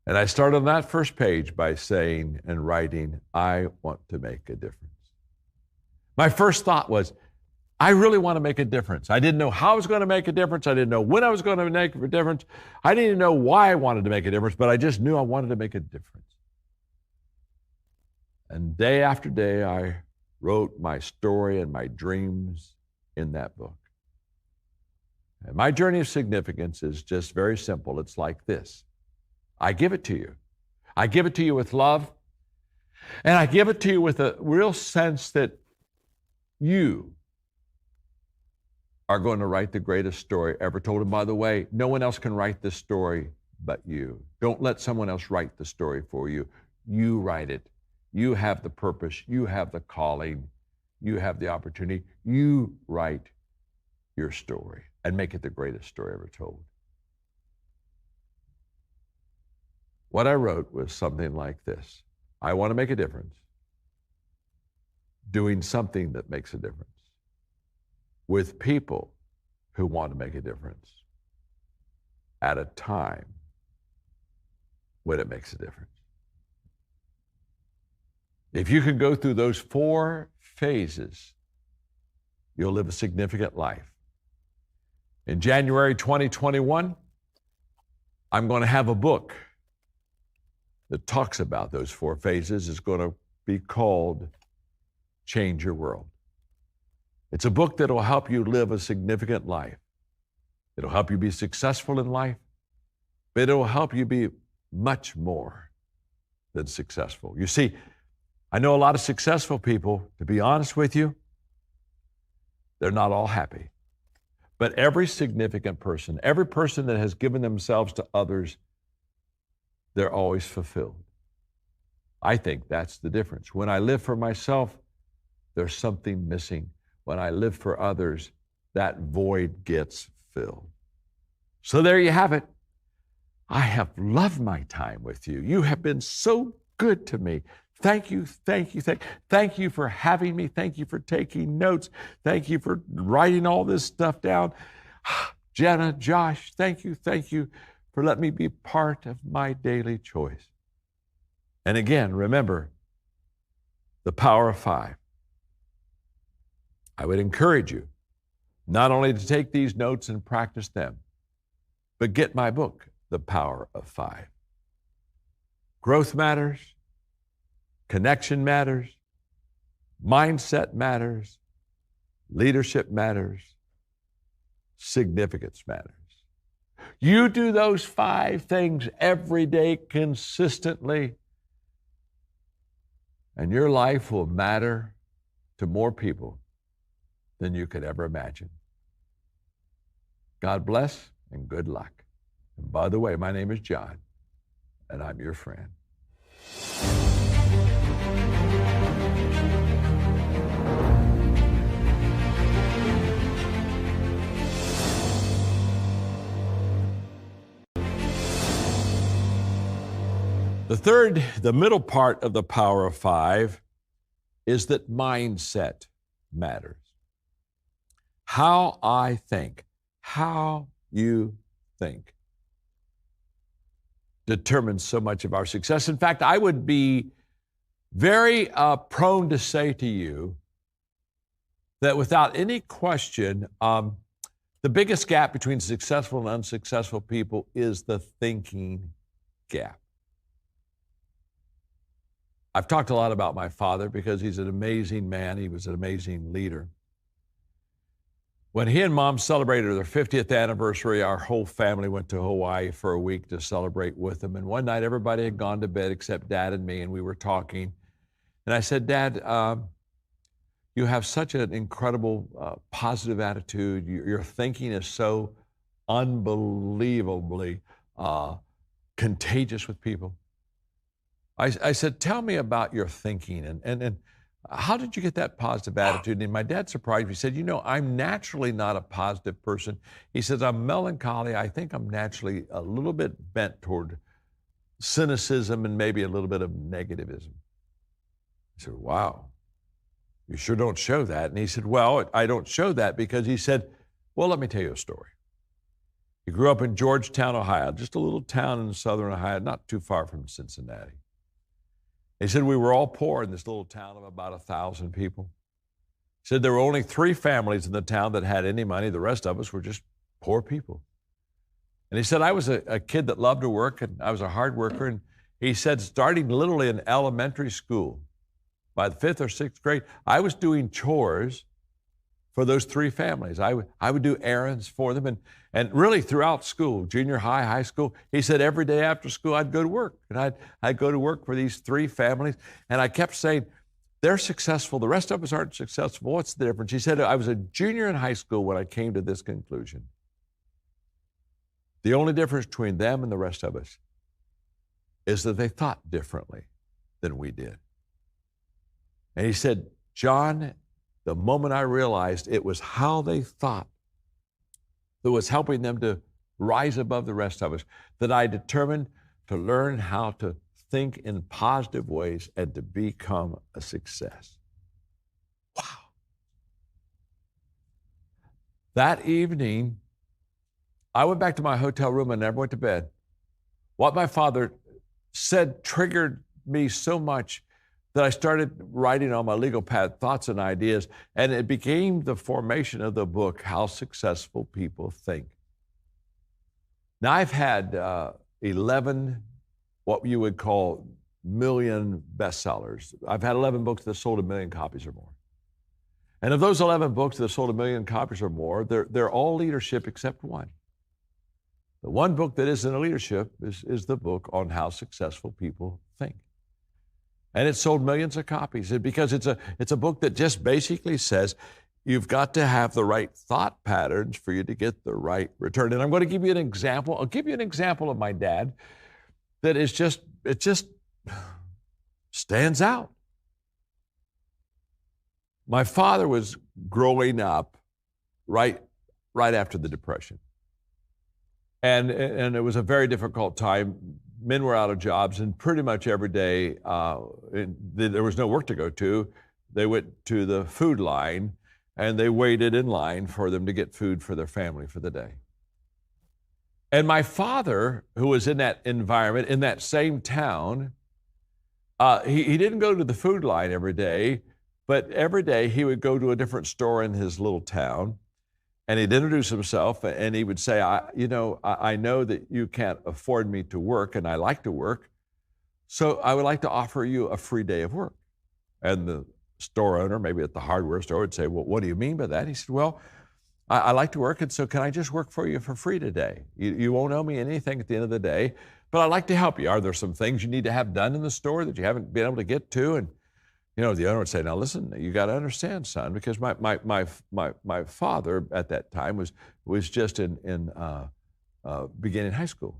S1: And I started on that first page by saying and writing, I want to make a difference. My first thought was, I really want to make a difference. I didn't know how I was going to make a difference. I didn't know when I was going to make a difference. I didn't even know why I wanted to make a difference, but I just knew I wanted to make a difference. And day after day, I wrote my story and my dreams in that book. And my journey of significance is just very simple. It's like this. I give it to you. I give it to you with love, and I give it to you with a real sense that you are going to write the greatest story ever told. And by the way, no one else can write this story but you. Don't let someone else write the story for you. You write it. You have the purpose. You have the calling. You have the opportunity. You write your story and make it the greatest story ever told. What I wrote was something like this. I want to make a difference, doing something that makes a difference, with people who want to make a difference at a time when it makes a difference. If you can go through those 4 phases, you'll live a significant life. In January 2021, I'm going to have a book that talks about those 4 phases. It's going to be called Change Your World. It's a book that will help you live a significant life. It'll help you be successful in life, but it'll help you be much more than successful. You see, I know a lot of successful people, to be honest with you, they're not all happy. But every significant person, every person that has given themselves to others, they're always fulfilled. I think that's the difference. When I live for myself, there's something missing. When I live for others, that void gets filled. So there you have it. I have loved my time with you. You have been so good to me. Thank you, thank you, thank you for having me. Thank you for taking notes. Thank you for writing all this stuff down. Jenna, Josh, thank you for letting me be part of my daily choice. And again, remember the power of 5. I would encourage you not only to take these notes and practice them, but get my book, The Power of 5. Growth matters. Connection matters. Mindset matters. Leadership matters. Significance matters. You do those 5 things every day consistently, and your life will matter to more people than you could ever imagine. God bless and good luck. And by the way, my name is John, and I'm your friend. The middle part of the power of 5 is that mindset matters. How I think, how you think, determines so much of our success. In fact, I would be very prone to say to you that without any question, the biggest gap between successful and unsuccessful people is the thinking gap. I've talked a lot about my father because he's an amazing man. He was an amazing leader. When he and Mom celebrated their 50th anniversary, our whole family went to Hawaii for a week to celebrate with them. And one night, everybody had gone to bed except Dad and me, and we were talking. And I said, Dad, you have such an incredible positive attitude. Your thinking is so unbelievably contagious with people. I said, tell me about your thinking and how did you get that positive attitude? And my dad surprised me. He said, I'm naturally not a positive person. He says, I'm melancholy. I think I'm naturally a little bit bent toward cynicism and maybe a little bit of negativism. I said, wow, you sure don't show that. And he said, well, I don't show that because he said, well, let me tell you a story. He grew up in Georgetown, Ohio, just a little town in southern Ohio, not too far from Cincinnati. He said, we were all poor in this little town of about 1,000 people. He said, there were only 3 families in the town that had any money. The rest of us were just poor people. And he said, I was a kid that loved to work, and I was a hard worker. And he said, starting literally in elementary school, by the 5th or 6th grade, I was doing chores for those three families. I would do errands for them. And really throughout school, junior high, high school, he said every day after school I'd go to work. And I'd go to work for these three families. And I kept saying, they're successful. The rest of us aren't successful. What's the difference? He said, I was a junior in high school when I came to this conclusion. The only difference between them and the rest of us is that they thought differently than we did. And he said, John, the moment I realized it was how they thought that was helping them to rise above the rest of us, that I determined to learn how to think in positive ways and to become a success. Wow. That evening, I went back to my hotel room and never went to bed. What my father said triggered me so much that I started writing on my legal pad thoughts and ideas, and it became the formation of the book, How Successful People Think. Now, I've had 11 what you would call million bestsellers. I've had 11 books that sold 1 million copies or more. And of those 11 books that sold 1 million copies or more, they're all leadership except one. The one book that isn't a leadership is the book on how successful people think. And it sold millions of copies because it's a book that just basically says you've got to have the right thought patterns for you to get the right return. And I'm going to give you an example. I'll give you an example of my dad that is just stands out. My father was growing up right after the Depression. And it was a very difficult time. Men were out of jobs, and pretty much every day there was no work to go to. They went to the food line, and they waited in line for them to get food for their family for the day. And my father, who was in that environment, in that same town, he didn't go to the food line every day, but every day he would go to a different store in his little town, and he'd introduce himself, and he would say, I know that you can't afford me to work, and I like to work, so I would like to offer you a free day of work. And the store owner, maybe at the hardware store, would say, well, what do you mean by that? He said, well, I like to work, and so can I just work for you for free today? You won't owe me anything at the end of the day, but I'd like to help you. Are there some things you need to have done in the store that you haven't been able to get to? And the owner would say, now listen, you got to understand, son, because my father at that time was just in beginning high school.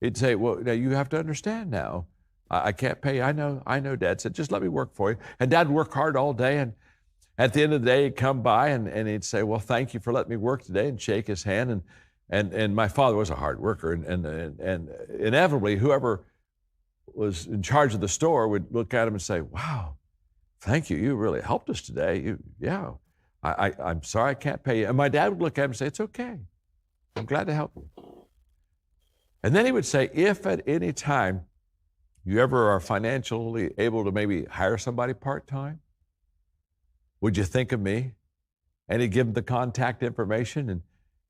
S1: He'd say, well, now you have to understand now. I can't pay you. I know, Dad said, just let me work for you. And Dad would work hard all day, and at the end of the day, he'd come by and he'd say, well, thank you for letting me work today, and shake his hand. And my father was a hard worker, and inevitably, whoever was in charge of the store would look at him and say, wow, thank you. You really helped us today. I'm sorry I can't pay you. And my dad would look at him and say, it's okay. I'm glad to help you. And then he would say, if at any time you ever are financially able to maybe hire somebody part-time, would you think of me? And he'd give him the contact information, and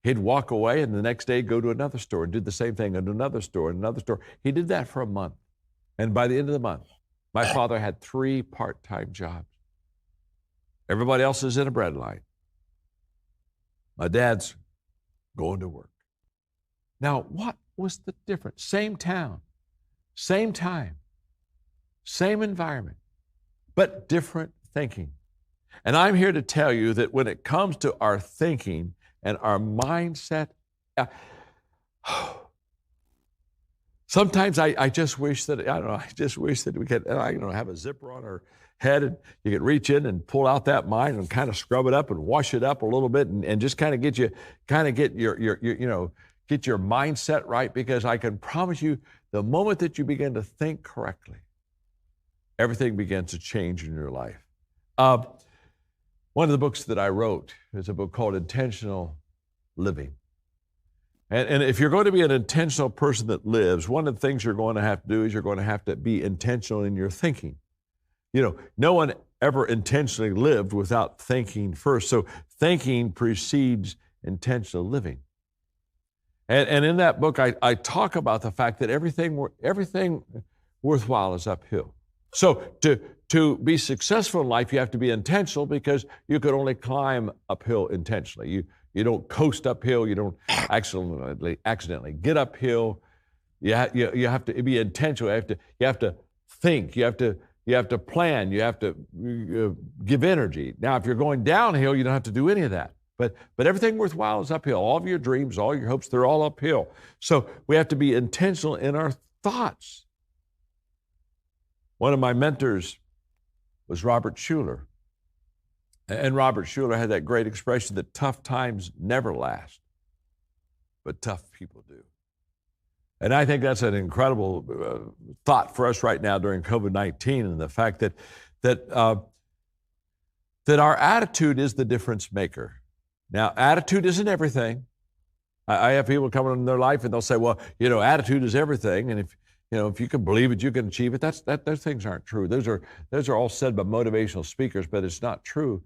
S1: he'd walk away, and the next day go to another store and do the same thing, and another store and another store. He did that for a month. And by the end of the month, my father had 3 part-time jobs. Everybody else is in a bread line. My dad's going to work. Now, what was the difference? Same town, same time, same environment, but different thinking. And I'm here to tell you that when it comes to our thinking and our mindset, sometimes I just wish that, we could, have a zipper on our head, and you could reach in and pull out that mind and kind of scrub it up and wash it up a little bit and just kind of get your mindset right, because I can promise you, the moment that you begin to think correctly, everything begins to change in your life. One of the books that I wrote is a book called Intentional Living. And if you're going to be an intentional person that lives, one of the things you're going to have to do is you're going to have to be intentional in your thinking. No one ever intentionally lived without thinking first. So thinking precedes intentional living. And in that book, I talk about the fact that everything worthwhile is uphill. So to be successful in life, you have to be intentional because you could only climb uphill intentionally. You don't coast uphill. You don't accidentally get uphill. You have to be intentional. You have to think. You have to plan. You have to give energy. Now, if you're going downhill, you don't have to do any of that. But everything worthwhile is uphill. All of your dreams, all your hopes, they're all uphill. So we have to be intentional in our thoughts. One of my mentors was Robert Schuller. And Robert Schuller had that great expression that tough times never last, but tough people do. And I think that's an incredible thought for us right now during COVID-19, and the fact that our attitude is the difference maker. Now, attitude isn't everything. I have people come in their life and they'll say, well, attitude is everything. And if you can believe it, you can achieve it. Those things aren't true. Those are all said by motivational speakers, but it's not true.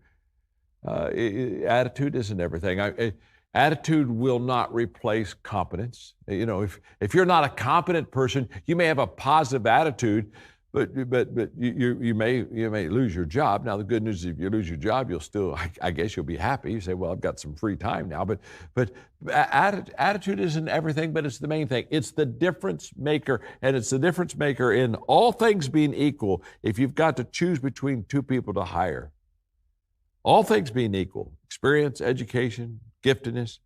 S1: Attitude isn't everything. Attitude will not replace competence. If you're not a competent person, you may have a positive attitude, but you may lose your job. Now, the good news is if you lose your job, you'll still, I guess you'll be happy. You say, well, I've got some free time now. But attitude isn't everything, but it's the main thing. It's the difference maker, and it's the difference maker in all things being equal. If you've got to choose between two people to hire, all things being equal, experience, education, giftedness,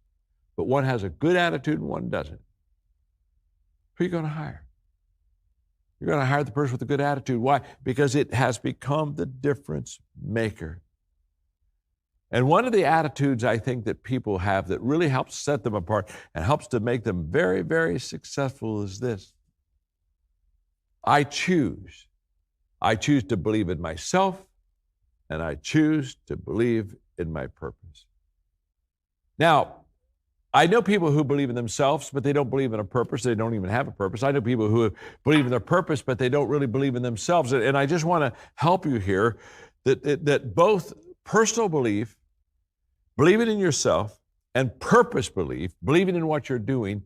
S1: but one has a good attitude and one doesn't, who are you going to hire? You're going to hire the person with a good attitude. Why? Because it has become the difference maker. And one of the attitudes I think that people have that really helps set them apart and helps to make them very, very successful is this. I choose to believe in myself, and I choose to believe in my purpose. Now, I know people who believe in themselves, but they don't believe in a purpose. They don't even have a purpose. I know people who believe in their purpose, but they don't really believe in themselves. And I just want to help you here that both personal belief, believing in yourself, and purpose belief, believing in what you're doing,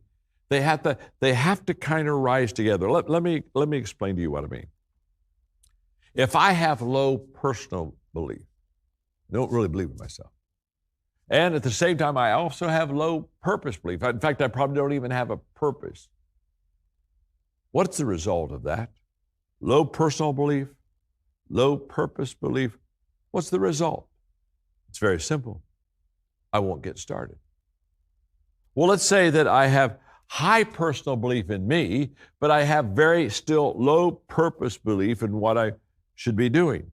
S1: they have to kind of rise together. Let me explain to you what I mean. If I have low personal belief, I don't really believe in myself. And at the same time, I also have low purpose belief. In fact, I probably don't even have a purpose. What's the result of that? Low personal belief, low purpose belief. What's the result? It's very simple. I won't get started. Well, let's say that I have high personal belief in me, but I have very still low purpose belief in what I should be doing.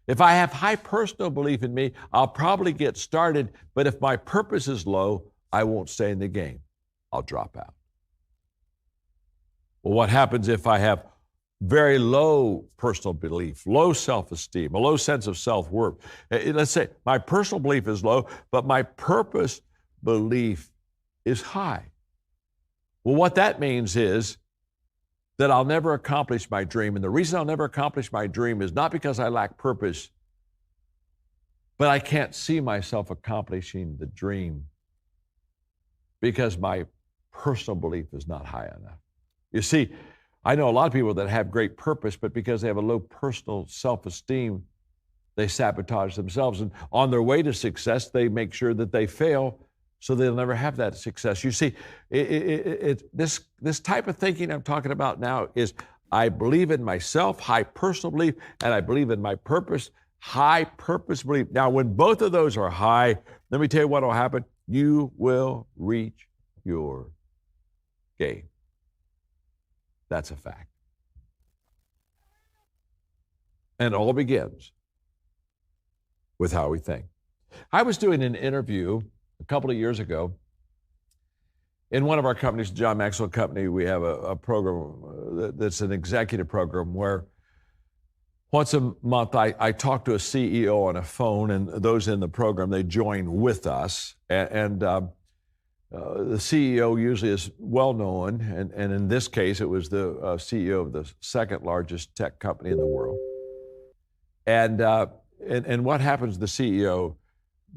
S1: If I have high personal belief in me, I'll probably get started, but if my purpose is low, I won't stay in the game. I'll drop out. Well, what happens if I have very low personal belief, low self-esteem, a low sense of self-worth? Let's say my personal belief is low, but my purpose belief is high. Well, what that means is that I'll never accomplish my dream. And the reason I'll never accomplish my dream is not because I lack purpose, but I can't see myself accomplishing the dream because my personal belief is not high enough. You see, I know a lot of people that have great purpose, but because they have a low personal self-esteem, they sabotage themselves. And on their way to success, they make sure that they fail so they'll never have that success. You see, this type of thinking I'm talking about now is I believe in myself, high personal belief, and I believe in my purpose, high purpose belief. Now, when both of those are high, let me tell you what will happen. You will reach your game. That's a fact. And it all begins with how we think. I was doing an interview a couple of years ago in one of our companies, the John Maxwell Company. We have a program that's an executive program where once a month I talk to a CEO on a phone, and those in the program, they join with us. And the CEO usually is well known, and in this case, it was the CEO of the second largest tech company in the world. And what happens, the CEO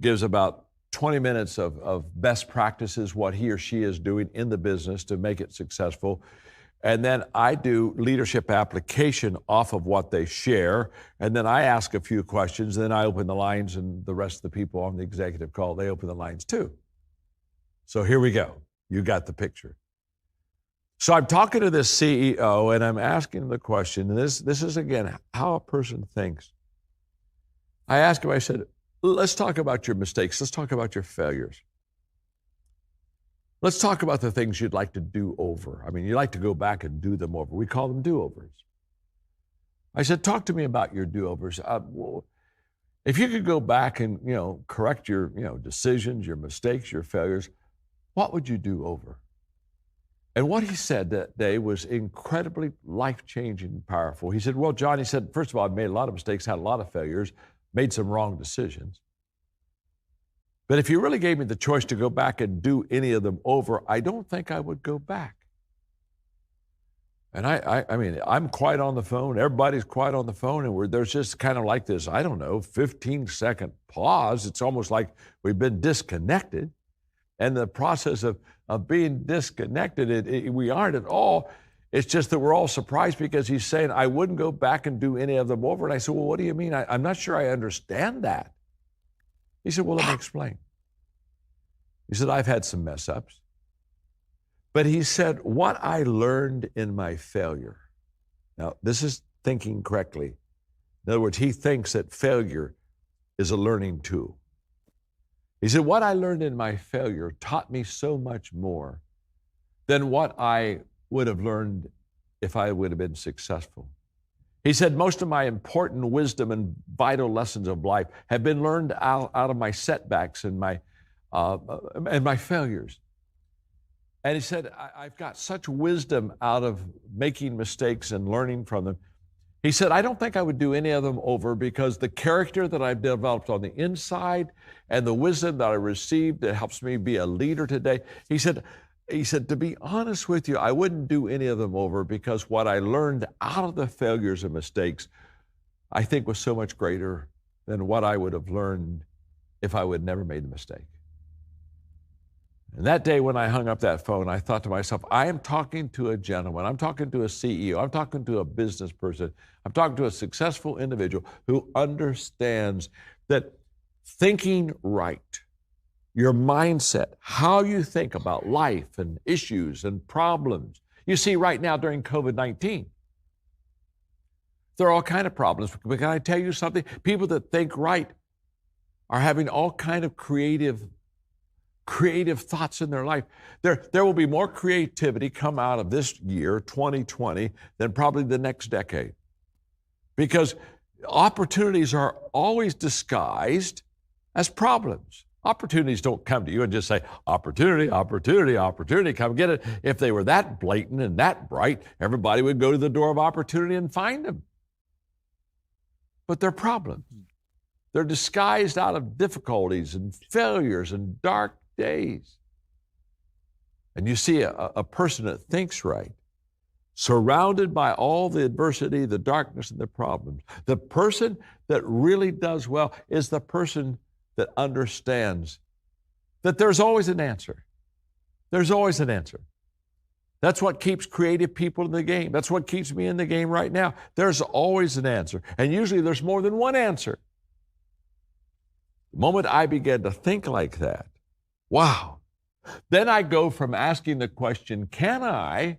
S1: gives about 20 minutes of best practices, what he or she is doing in the business to make it successful. And then I do leadership application off of what they share. And then I ask a few questions. Then I open the lines, and the rest of the people on the executive call, they open the lines too. So here we go. You got the picture. So I'm talking to this CEO, and I'm asking him the question, and this is, again, how a person thinks. I asked him, I said, let's talk about your mistakes. Let's talk about your failures. Let's talk about the things you'd like to do over. I mean, you like to go back and do them over. We call them do-overs. I said, talk to me about your do-overs. Well, if you could go back and, correct your, decisions, your mistakes, your failures, what would you do over? And what he said that day was incredibly life-changing and powerful. He said, well, John, he said, first of all, I've made a lot of mistakes, had a lot of failures, made some wrong decisions. But if you really gave me the choice to go back and do any of them over, I don't think I would go back. And I mean, I'm quiet on the phone. Everybody's quiet on the phone. And there's just kind of like this, 15-second pause. It's almost like we've been disconnected. And the process of being disconnected, we aren't at all. It's just that we're all surprised because he's saying, I wouldn't go back and do any of them over. And I said, well, what do you mean? I'm not sure I understand that. He said, well, let me explain. He said, I've had some mess ups. But he said, what I learned in my failure. Now, this is thinking correctly. In other words, he thinks that failure is a learning tool. He said, what I learned in my failure taught me so much more than what I would have learned if I would have been successful. He said, most of my important wisdom and vital lessons of life have been learned out of my setbacks and my failures. And he said, I've got such wisdom out of making mistakes and learning from them. He said, I don't think I would do any of them over because the character that I've developed on the inside and the wisdom that I received that helps me be a leader today. He said, to be honest with you, I wouldn't do any of them over because what I learned out of the failures and mistakes, I think was so much greater than what I would have learned if I would never made the mistake. And that day when I hung up that phone, I thought to myself, I am talking to a gentleman. I'm talking to a CEO. I'm talking to a business person. I'm talking to a successful individual who understands that thinking right, your mindset, how you think about life and issues and problems. You see, right now during COVID-19, there are all kinds of problems. But can I tell you something? People that think right are having all kinds of creative thoughts in their life. There will be more creativity come out of this year, 2020, than probably the next decade. Because opportunities are always disguised as problems. Opportunities don't come to you and just say, opportunity, opportunity, opportunity, come get it. If they were that blatant and that bright, everybody would go to the door of opportunity and find them. But they're problems. They're disguised out of difficulties and failures and dark days. And you see a person that thinks right, surrounded by all the adversity, the darkness, and the problems. The person that really does well is the person that understands that there's always an answer. There's always an answer. That's what keeps creative people in the game. That's what keeps me in the game right now. There's always an answer. And usually there's more than one answer. The moment I began to think like that, wow. Then I go from asking the question, can I?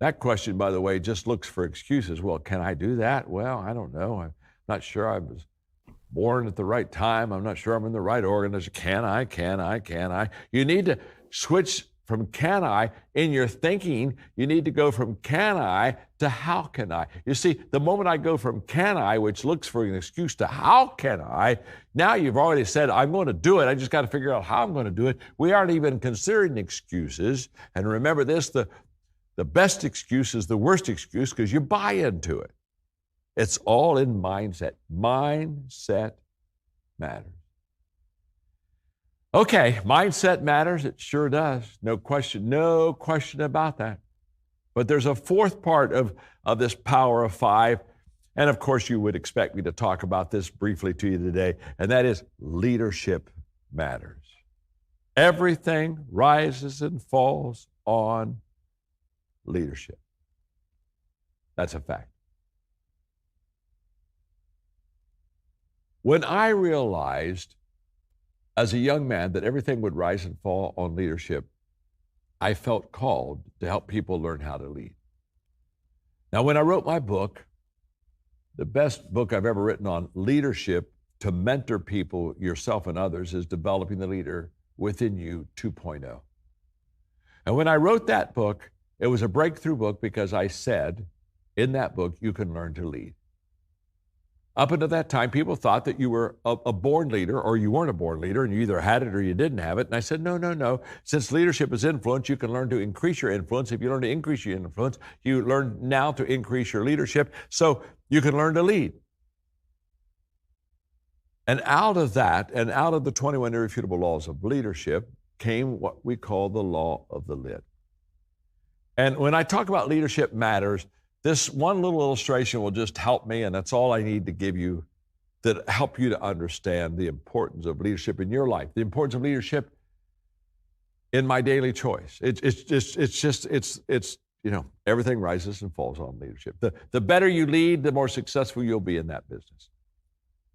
S1: That question, by the way, just looks for excuses. Well, can I do that? Well, I don't know. I'm not sure I was born at the right time. I'm not sure I'm in the right organization. Can I? You need to switch from can I in your thinking. You need to go from can I to how can I. You see, the moment I go from can I, which looks for an excuse, to how can I, now you've already said, I'm going to do it. I just got to figure out how I'm going to do it. We aren't even considering excuses. And remember this, the best excuse is the worst excuse because you buy into it. It's all in mindset. Mindset matters. Okay, mindset matters. It sure does. No question about that. But there's a fourth part of this power of five. And of course, you would expect me to talk about this briefly to you today, and that is leadership matters. Everything rises and falls on leadership. That's a fact. When I realized as a young man that everything would rise and fall on leadership, I felt called to help people learn how to lead. Now, when I wrote my book, the best book I've ever written on leadership to mentor people, yourself and others, is Developing the Leader Within You 2.0. And when I wrote that book, it was a breakthrough book because I said in that book, you can learn to lead. Up until that time, people thought that you were a born leader or you weren't a born leader and you either had it or you didn't have it. And I said, no. Since leadership is influence, you can learn to increase your influence. If you learn to increase your influence, you learn now to increase your leadership. So you can learn to lead. And out of that, and out of the 21 irrefutable laws of leadership, came what we call the law of the lid. And when I talk about leadership matters, this one little illustration will just help me, and that's all I need to give you that help you to understand the importance of leadership in your life, the importance of leadership in my daily choice. It's everything rises and falls on leadership. The better you lead, the more successful you'll be in that business.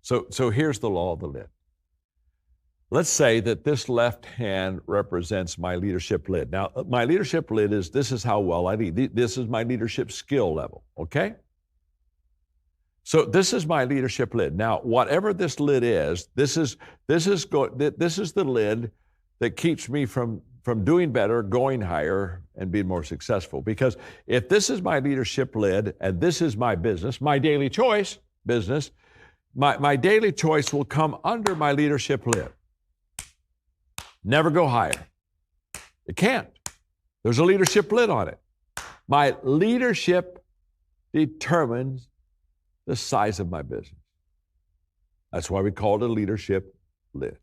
S1: So here's the law of the lid. Let's say that this left hand represents my leadership lid. Now, my leadership lid this is how well I lead. This is my leadership skill level, okay? So this is my leadership lid. Now, whatever this lid is, this is the lid that keeps me from doing better, going higher, and being more successful. Because if this is my leadership lid and this is my business, my daily choice business, my daily choice will come under my leadership lid. Never go higher. It can't. There's a leadership lid on it. My leadership determines the size of my business. That's why we call it a leadership lid.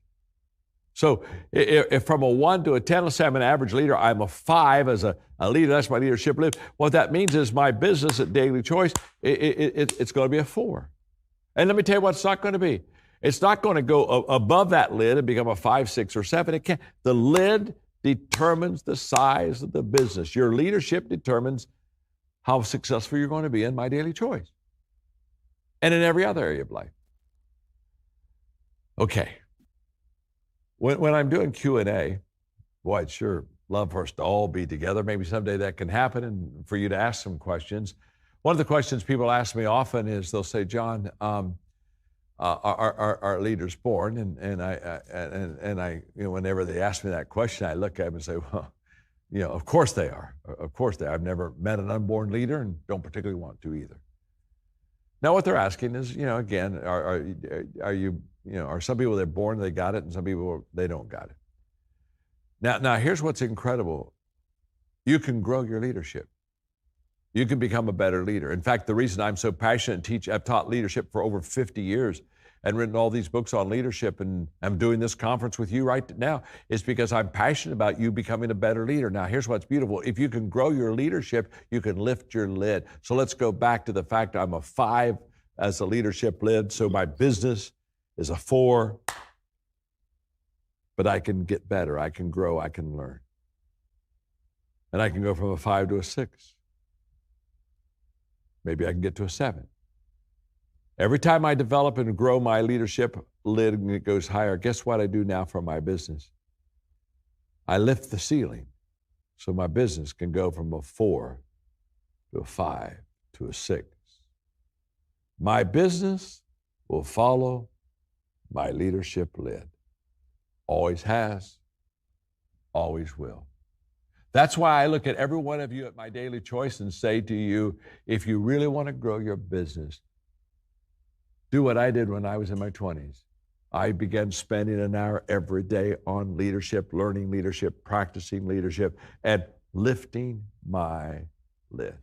S1: So if from a 1 to a 10, let's say I'm an average leader, I'm a 5 as a leader, that's my leadership lid. What that means is my business at Daily Choice, it's going to be a 4. And let me tell you what it's not going to be. It's not going to go above that lid and become a 5, 6, or 7. It can't. The lid determines the size of the business. Your leadership determines how successful you're going to be in my daily choice and in every other area of life. Okay. When I'm doing Q&A, boy, I'd sure love for us to all be together. Maybe someday that can happen and for you to ask some questions. One of the questions people ask me often is they'll say, John, are leaders born? And I, whenever they ask me that question, I look at them and say, well, of course they are. Of course they are. I've never met an unborn leader and don't particularly want to either. Now, what they're asking is, again, are some people they're born, they got it, and some people they don't got it. Now here's what's incredible. You can grow your leadership. You can become a better leader. In fact, the reason I'm so passionate and I've taught leadership for over 50 years and written all these books on leadership, and I'm doing this conference with you right now, is because I'm passionate about you becoming a better leader. Now, here's what's beautiful. If you can grow your leadership, you can lift your lid. So let's go back to the fact I'm a 5 as a leadership lid, so my business is a 4, but I can get better, I can grow, I can learn. And I can go from a 5 to a 6. Maybe I can get to a 7. Every time I develop and grow my leadership lid and it goes higher, guess what I do now for my business? I lift the ceiling so my business can go from a 4 to a 5 to a 6. My business will follow my leadership lid. Always has, always will. That's why I look at every one of you at my daily choice and say to you, if you really want to grow your business, do what I did when I was in my 20s. I began spending an hour every day on leadership, learning leadership, practicing leadership, and lifting my lid.